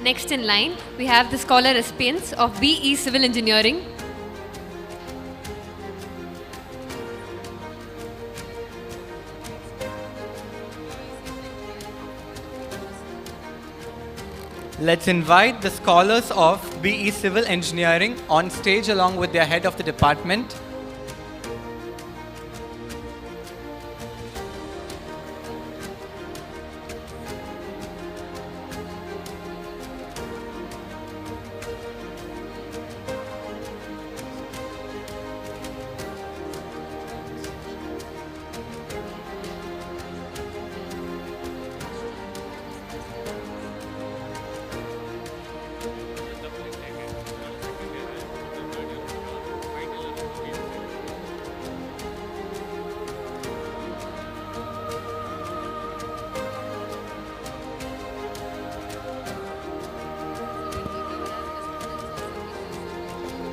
Next in line, we have the scholar recipients of BE Civil Engineering. Let's invite the scholars of BE Civil Engineering on stage along with their head of the department.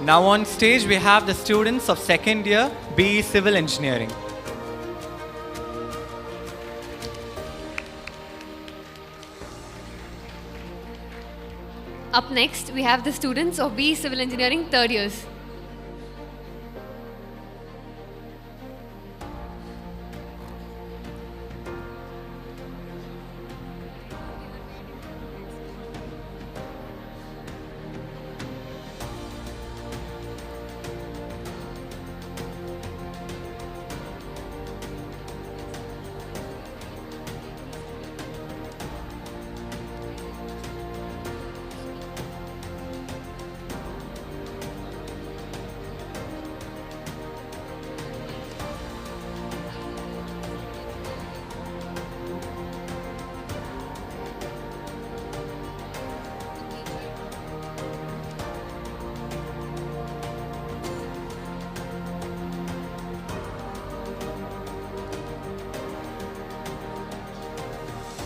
Now on stage we have the students of second year BE Civil Engineering. Up next, we have the students of BE Civil Engineering third years.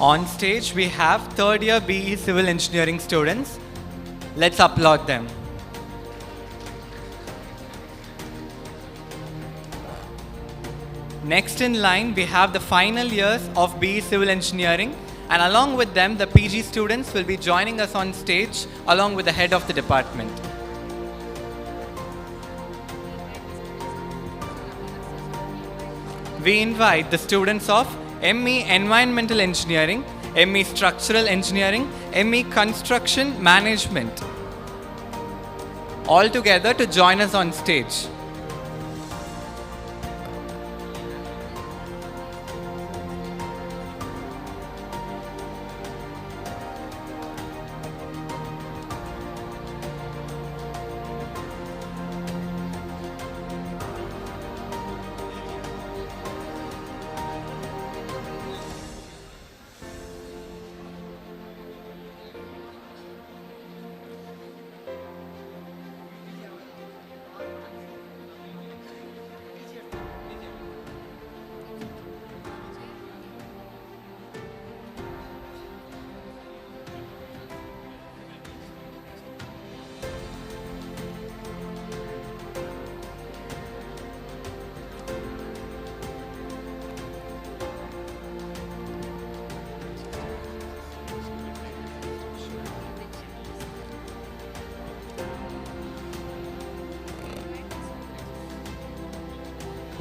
On stage, we have third year BE Civil Engineering students. Let's applaud them. Next in line, we have the final years of BE Civil Engineering, and along with them, the PG students will be joining us on stage along with the head of the department. We invite the students of ME Environmental Engineering, ME Structural Engineering, ME Construction Management, all together to join us on stage.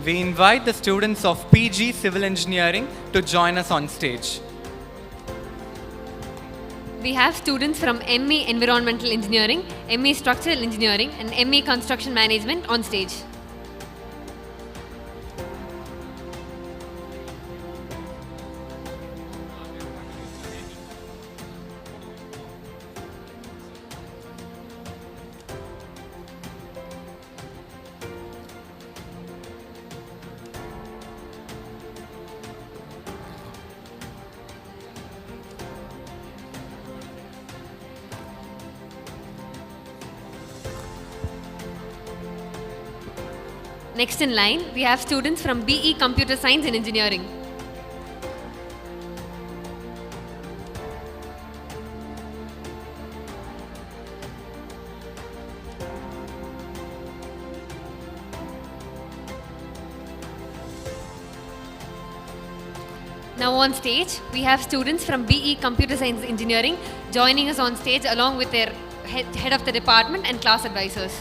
We invite the students of PG Civil Engineering to join us on stage. We have students from ME Environmental Engineering, ME Structural Engineering, and ME Construction Management on stage. Next in line, we have students from BE Computer Science and Engineering. Now on stage, we have students from BE Computer Science Engineering joining us on stage along with their head of the department and class advisors.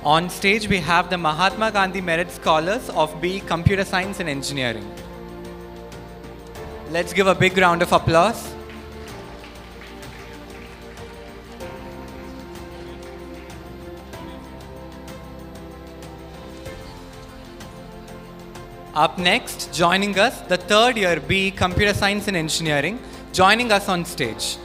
On stage, we have the Mahatma Gandhi Merit Scholars of BE Computer Science and Engineering. Let's give a big round of applause. Up next, joining us, the third year BE Computer Science and Engineering, joining us on stage.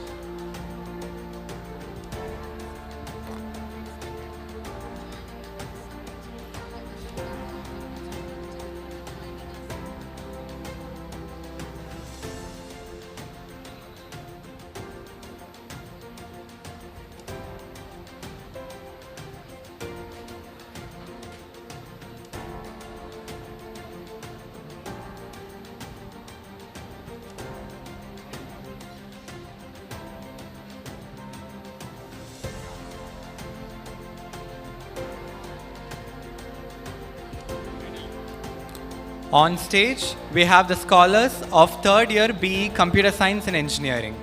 On stage, we have the scholars of third year BE Computer Science and Engineering.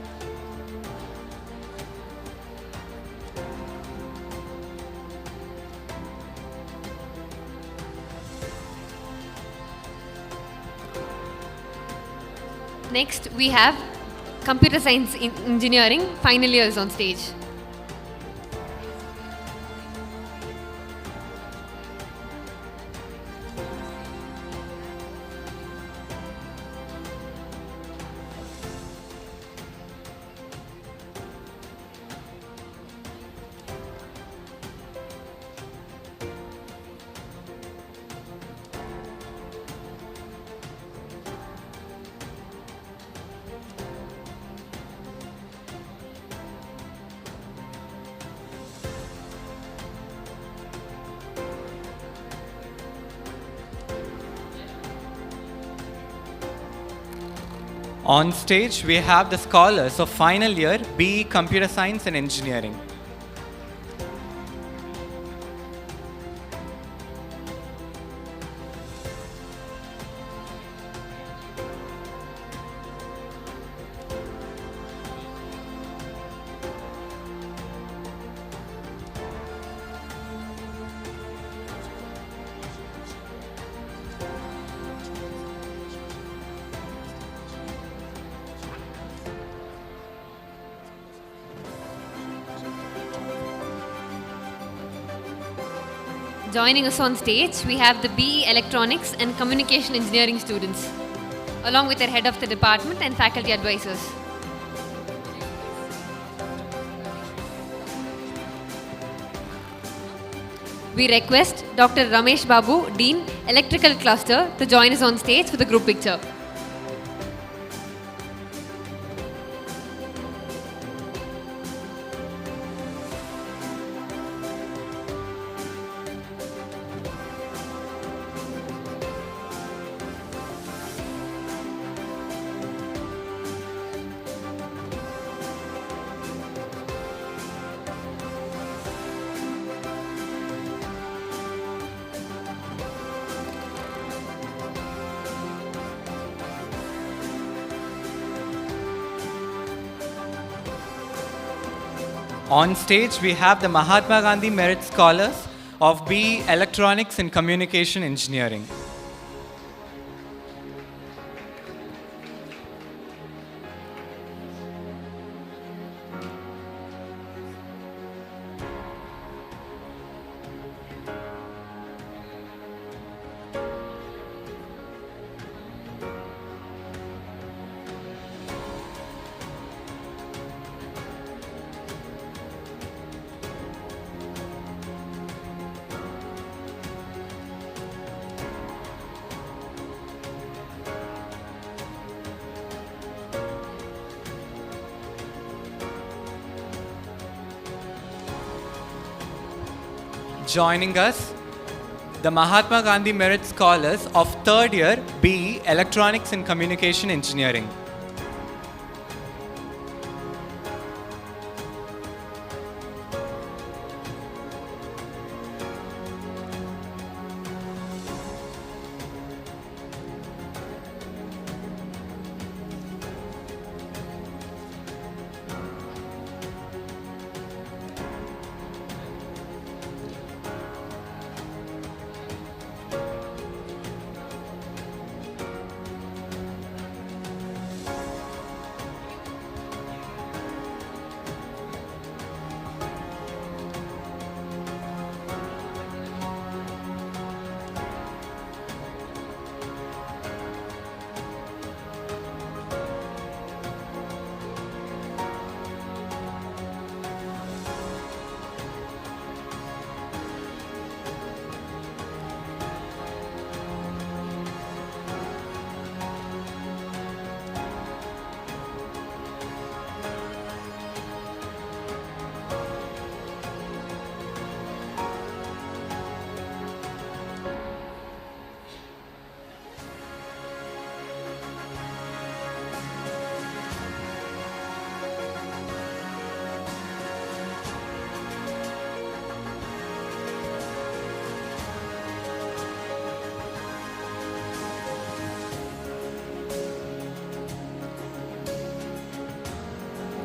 Next, we have Computer Science Engineering final years on stage. On stage, we have the scholars of final year BE Computer Science and Engineering. Joining us on stage, we have the BE Electronics and Communication Engineering students, along with their head of the department and faculty advisors. We request Dr. Ramesh Babu, Dean, Electrical Cluster, to join us on stage for the group picture. On stage, we have the Mahatma Gandhi Merit Scholars of BE Electronics and Communication Engineering. Joining us, the Mahatma Gandhi Merit Scholars of 3rd year BE Electronics and Communication Engineering.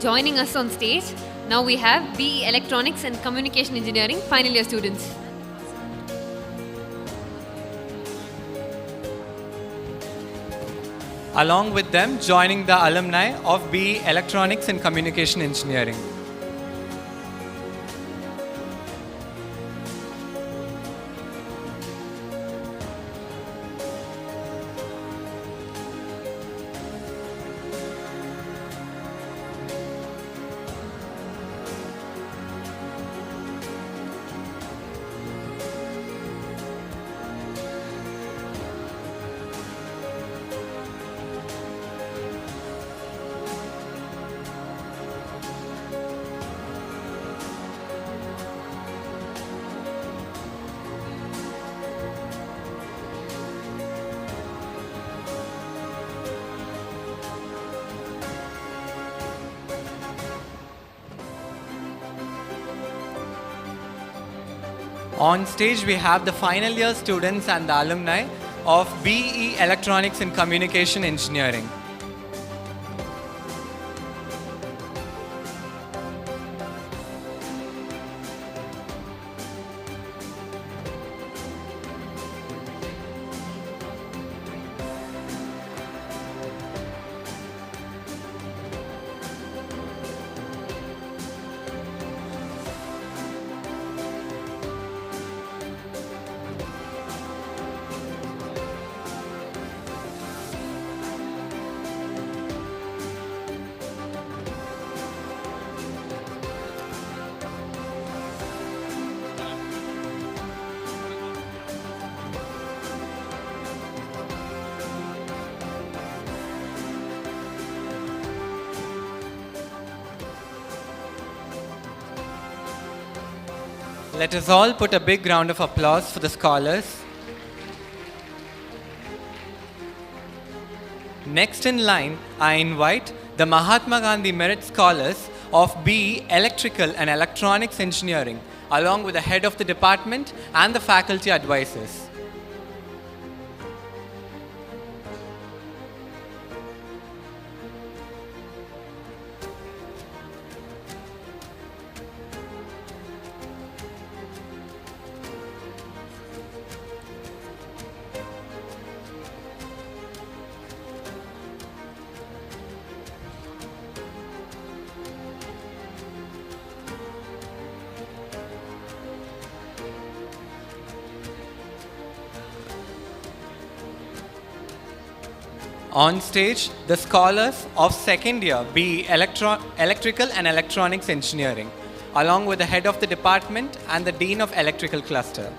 Joining us on stage, now we have BE Electronics and Communication Engineering final year students. Along with them, joining the alumni of BE Electronics and Communication Engineering. On stage, we have the final year students and the alumni of BE Electronics and Communication Engineering. Let us all put a big round of applause for the scholars. Next in line, I invite the Mahatma Gandhi Merit Scholars of BE Electrical and Electronics Engineering, along with the head of the department and the faculty advisors. On stage, the scholars of second year BE Electrical and Electronics Engineering, along with the head of the department and the dean of electrical cluster.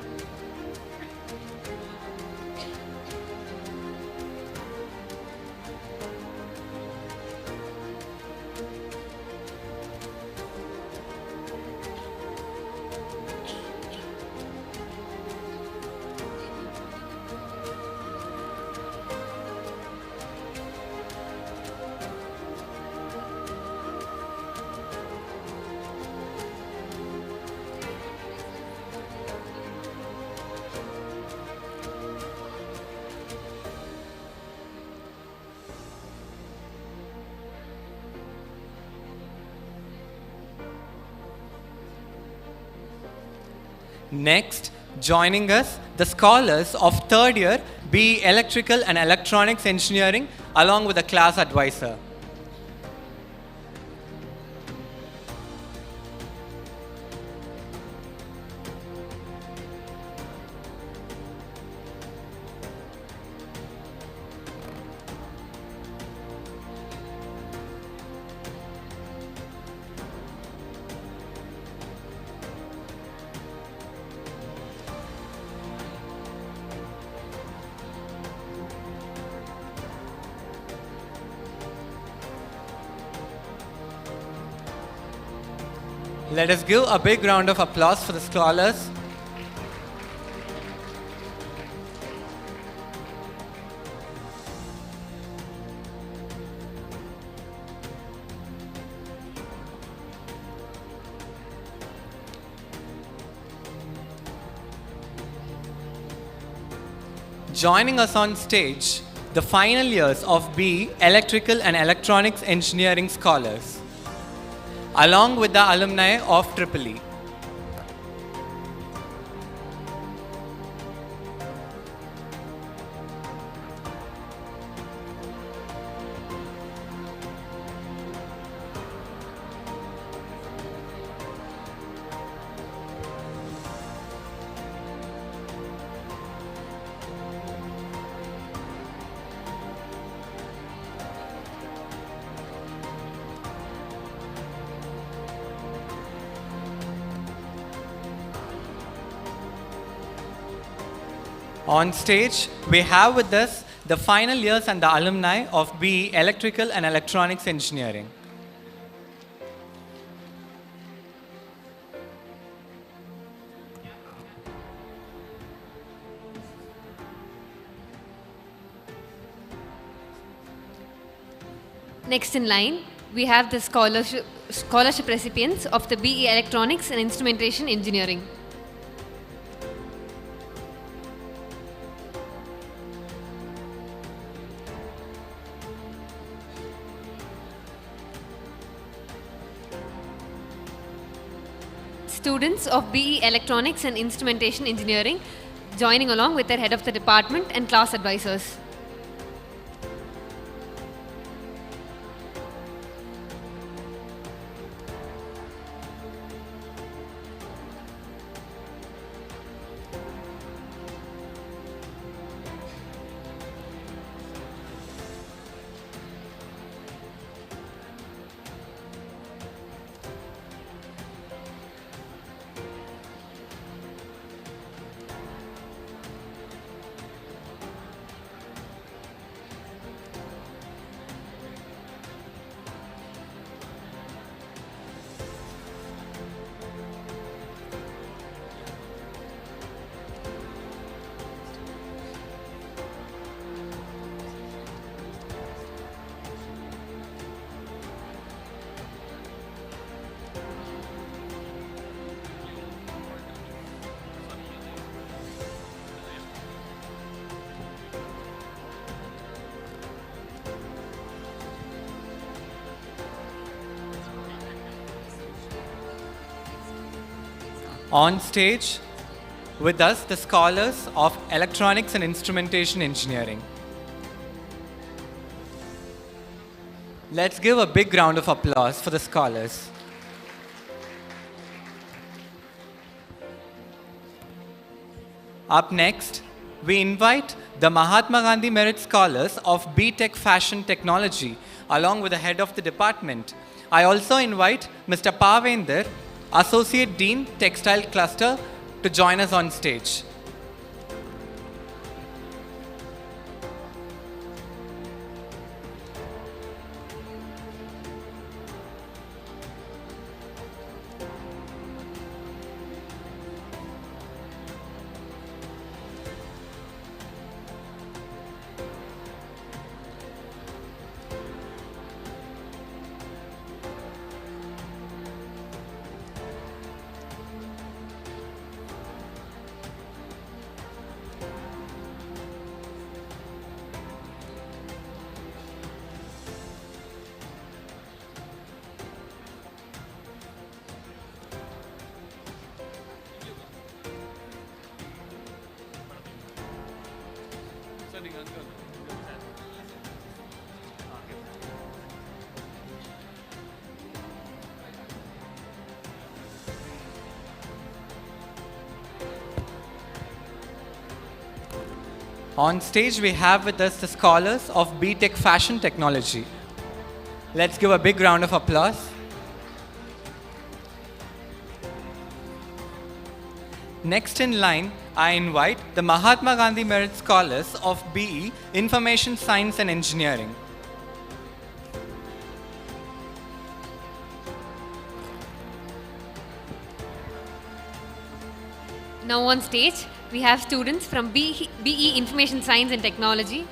Next, joining us, the scholars of third year BE Electrical and Electronics Engineering, along with the class advisor. Let us give a big round of applause for the scholars. Joining us on stage, the final years of BE Electrical and Electronics Engineering scholars, along with the alumni of EEE. On stage, we have with us the final years and the alumni of BE Electrical and Electronics Engineering. Next in line, we have the scholarship recipients of the BE Electronics and Instrumentation Engineering. students of BE Electronics and Instrumentation Engineering, joining along with their head of the department and class advisors. On stage with us, the scholars of Electronics and Instrumentation Engineering. Let's give a big round of applause for the scholars. Up next, we invite the Mahatma Gandhi Merit Scholars of B.Tech Fashion Technology, along with the head of the department. I also invite Mr. Pavender, Associate Dean, Textile Cluster, to join us on stage. On stage, we have with us the scholars of B.Tech Fashion Technology. Let's give a big round of applause. Next in line, I invite the Mahatma Gandhi Merit Scholars of BE Information Science and Engineering. Now on stage, we have students from BE Information Science and Technology.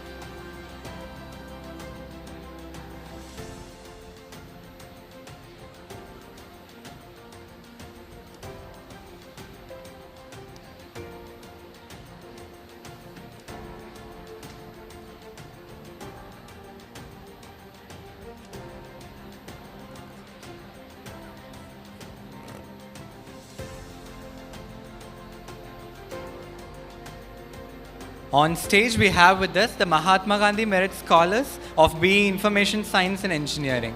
On stage, we have with us the Mahatma Gandhi Merit Scholars of BE Information Science and Engineering.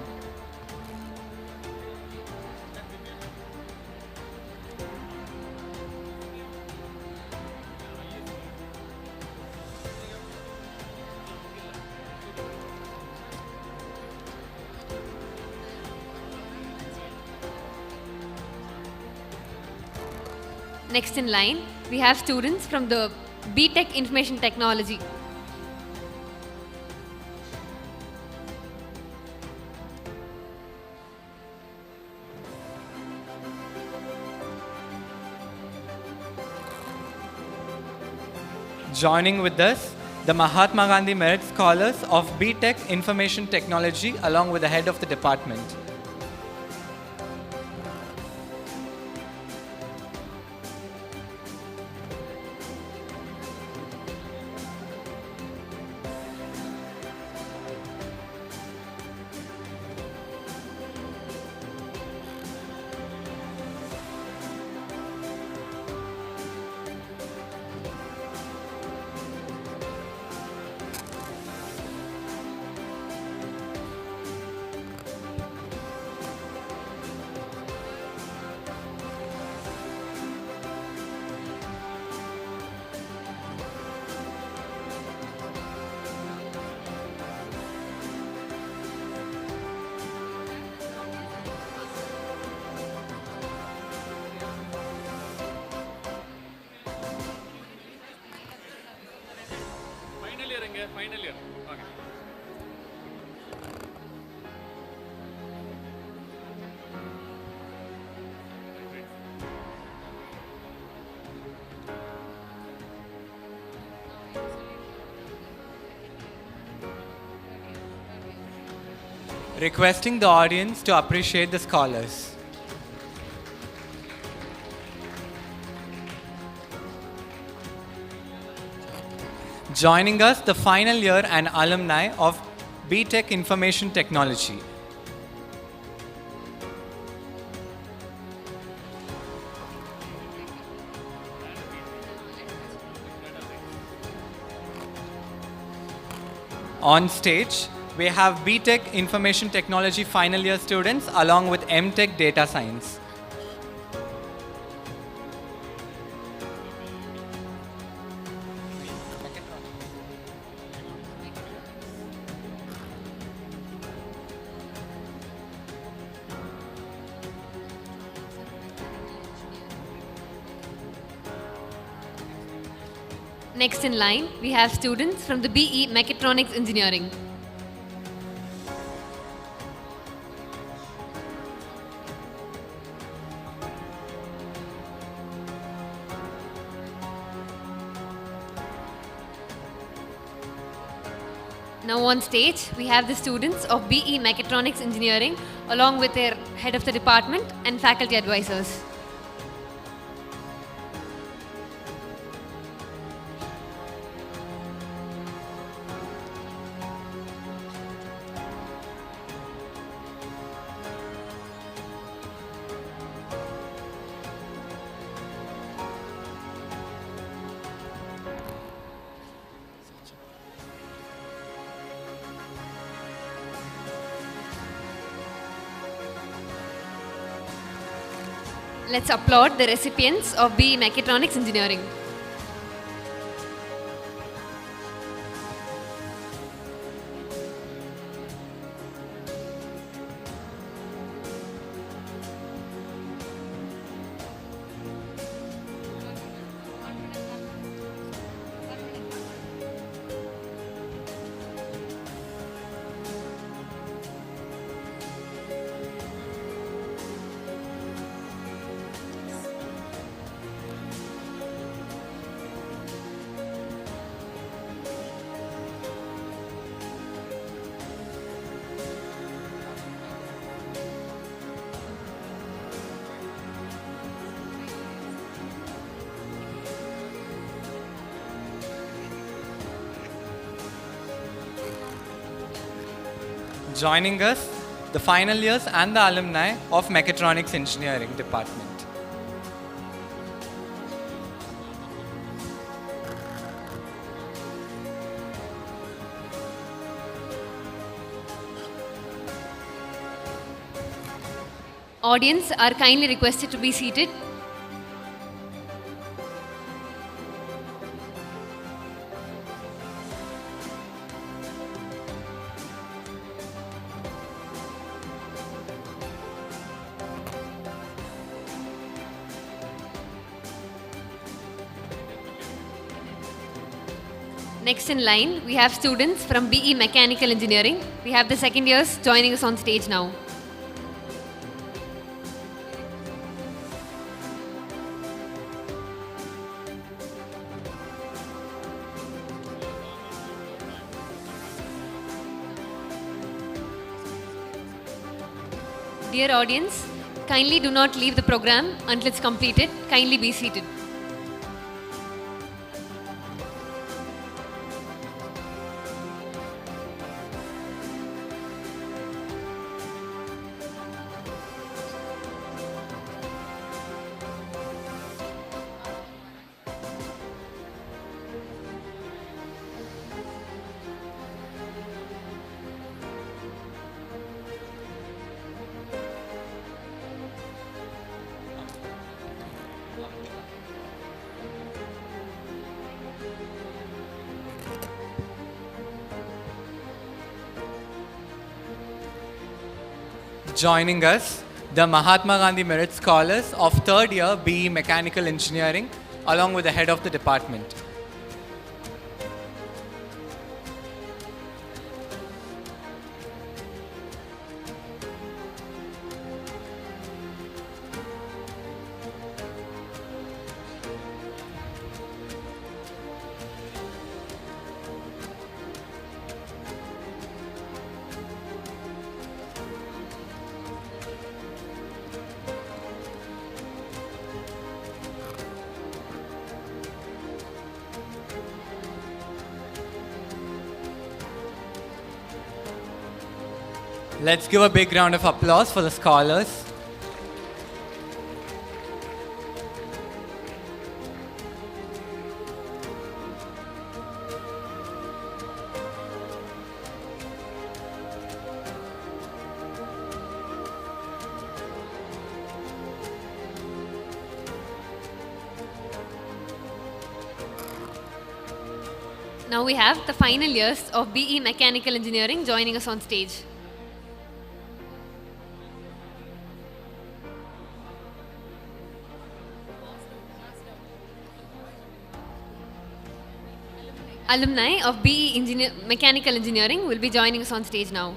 Next in line, we have students from the B.Tech Information Technology. Joining with us, the Mahatma Gandhi Merit Scholars of B.Tech Information Technology, along with the head of the department. final year. Okay. Requesting the audience to appreciate the scholars. Joining us, the final year and alumni of BTech Information Technology. On stage, we have BTech Information Technology final year students along with MTech Data Science. Next in line, we have students from the BE Mechatronics Engineering. Now on stage, we have the students of BE Mechatronics Engineering along with their head of the department and faculty advisors. Let's applaud the recipients of BE Mechatronics Engineering. Joining us, the final years and the alumni of Mechatronics Engineering Department. Audience are kindly requested to be seated. Next in line, we have students from BE Mechanical Engineering. We have the second years joining us on stage now. Dear audience, kindly do not leave the program until it's completed. Kindly be seated. Joining us, the Mahatma Gandhi Merit Scholars of third year BE Mechanical Engineering, along with the head of the department. Let's give a big round of applause for the scholars. Now we have the final years of BE Mechanical Engineering joining us on stage. Alumni of BE Mechanical Engineering will be joining us on stage now.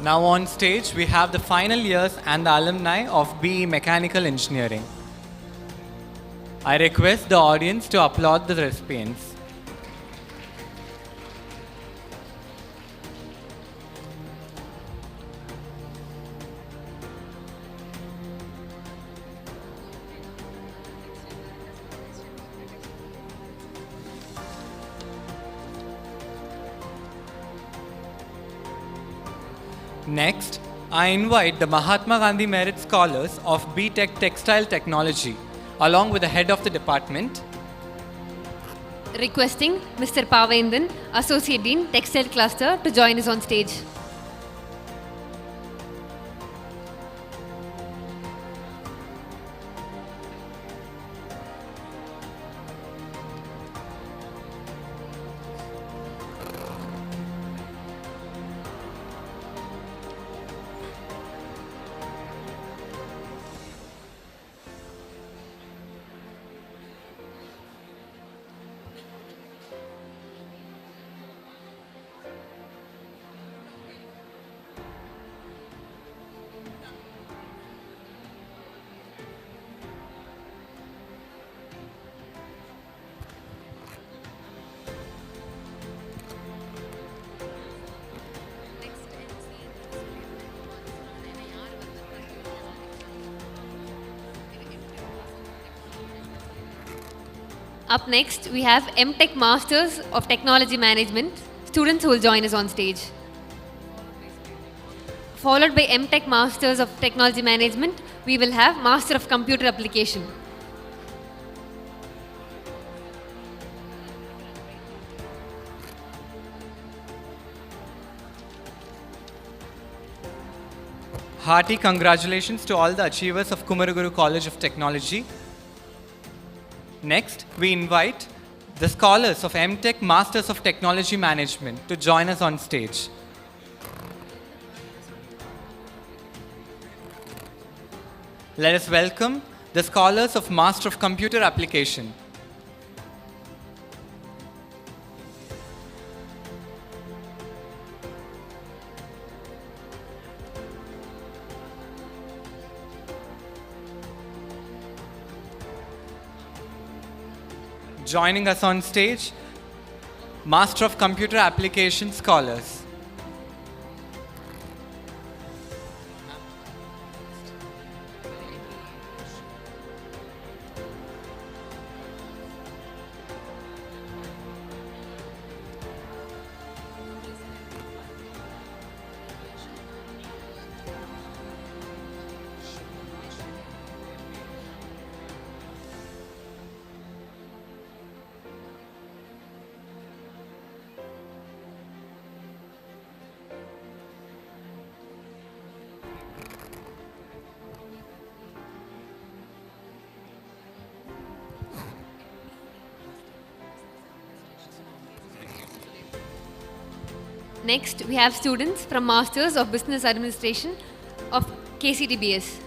Now on stage, we have the final years and the alumni of BE Mechanical Engineering. I request the audience to applaud the recipients. Next, I invite the Mahatma Gandhi Merit Scholars of B.Tech Textile Technology, along with the head of the department. Requesting Mr. Pavendan, Associate Dean, Textile Cluster, to join us on stage. Up next, we have M.Tech Masters of Technology Management, students who will join us on stage. Followed by M.Tech Masters of Technology Management, we will have Master of Computer Application. Hearty congratulations to all the achievers of Kumaraguru College of Technology. Next, we invite the scholars of M.Tech Masters of Technology Management to join us on stage. Let us welcome the scholars of Master of Computer Application. Joining us on stage, Master of Computer Application scholars. Next, we have students from Masters of Business Administration of KCTBS.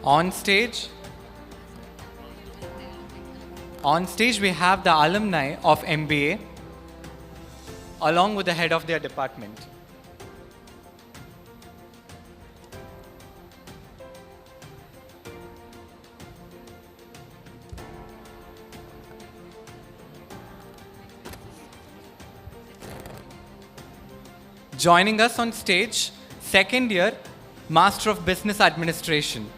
On stage, we have the alumni of MBA along with the head of their department. Joining us on stage, second year, Master of Business Administration.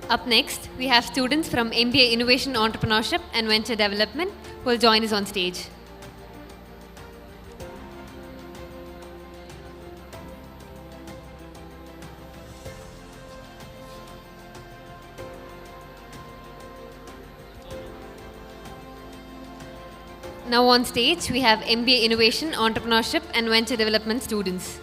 Up next, we have students from MBA Innovation Entrepreneurship and Venture Development who will join us on stage. Now on stage, we have MBA Innovation, Entrepreneurship and Venture Development students.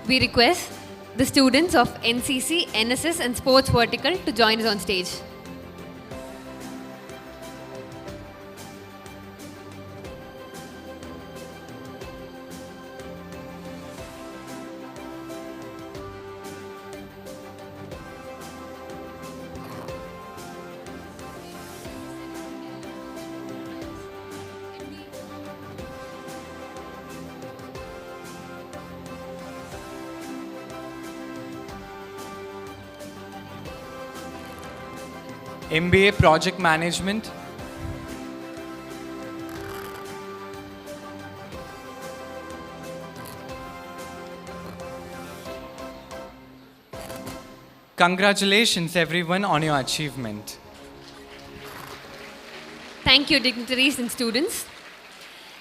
We request the students of NCC, NSS and Sports Vertical to join us on stage. MBA Project Management. Congratulations everyone on your achievement. Thank you, dignitaries and students.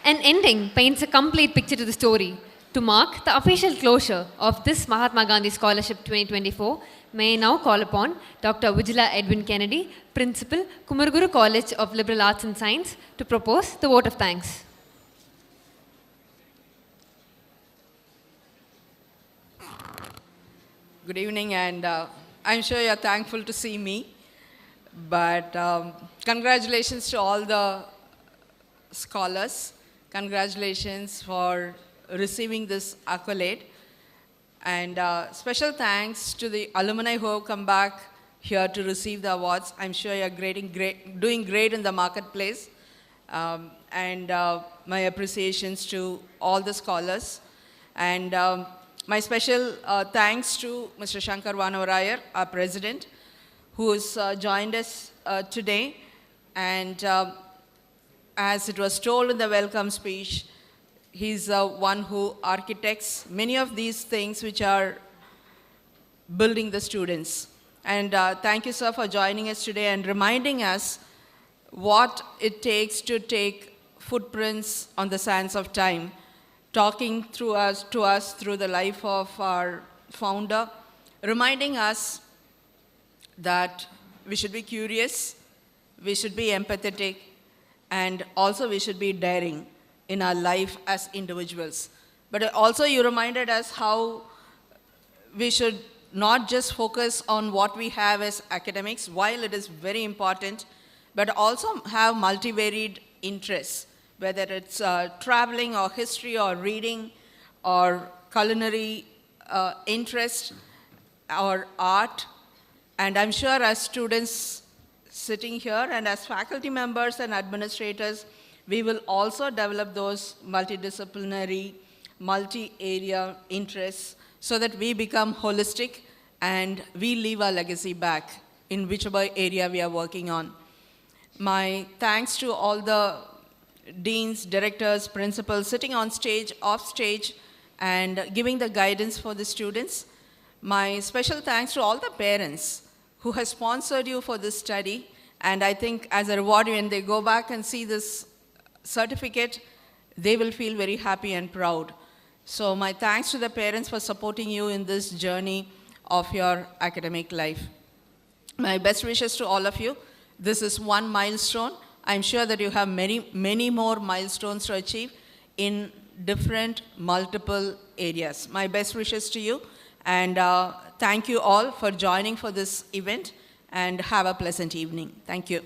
An ending paints a complete picture to the story. To mark the official closure of this Mahatma Gandhi Scholarship 2024, may I now call upon Dr. Vijila Edwin Kennedy, Principal, Kumaraguru College of Liberal Arts and Science, to propose the vote of thanks. Good evening, and I'm sure you're thankful to see me. But congratulations to all the scholars. Congratulations for receiving this accolade. And special thanks to the alumni who have come back here to receive the awards. I'm sure you're doing great in the marketplace. And my appreciations to all the scholars. And my special thanks to Mr. Shankar Vanavarayar, our president, who has joined us today. And as it was told in the welcome speech, he's one who architects many of these things which are building the students. And thank you, sir, for joining us today and reminding us what it takes to take footprints on the sands of time, talking to us through the life of our founder, reminding us that we should be curious, we should be empathetic, and also we should be daring in our life as individuals. But also you reminded us how we should not just focus on what we have as academics, while it is very important, but also have multivaried interests, whether it's traveling or history or reading or culinary interest or art. And I'm sure as students sitting here and as faculty members and administrators, we will also develop those multidisciplinary, multi-area interests so that we become holistic and we leave our legacy back in whichever area we are working on. My thanks to all the deans, directors, principals sitting on stage, off stage, and giving the guidance for the students. My special thanks to all the parents who have sponsored you for this study. And I think as a reward, when they go back and see this certificate, they will feel very happy and proud. So my thanks to the parents for supporting you in this journey of your academic life. My best wishes to all of you. This is one milestone. I'm sure that you have many, many more milestones to achieve in different, multiple areas. My best wishes to you, and thank you all for joining for this event, and have a pleasant evening. Thank you.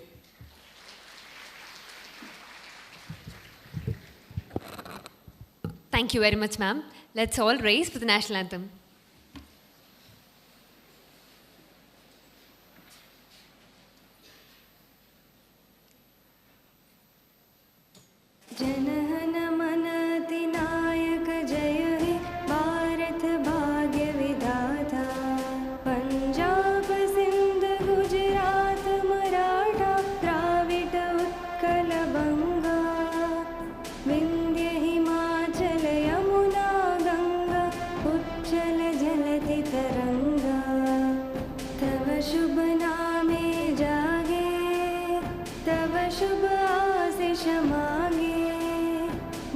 Thank you very much, ma'am. Let's all raise for the national anthem. जनहन मन अधिनायक जय हे भारत भाग्य विधाता पंजाब सिंध गुजरात मराठा द्राविड उत्कल बंगा विंध्य हिमाचल यमुना गंगा उच्चल जलति तरंगा तव शुभ नामे जागे तव शुभ आशीष मांगे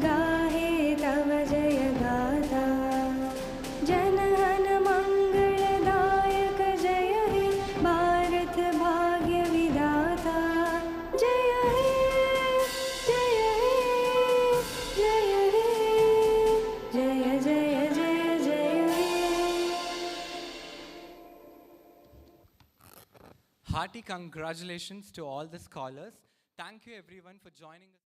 गाहे तव जय गाथा जनहन मंगलदायक जय हे भारत भाग्य विधाता जय हे जय हे जय हे जय जय जय जय हे. Hearty congratulations to all the scholars. Thank you everyone for joining us.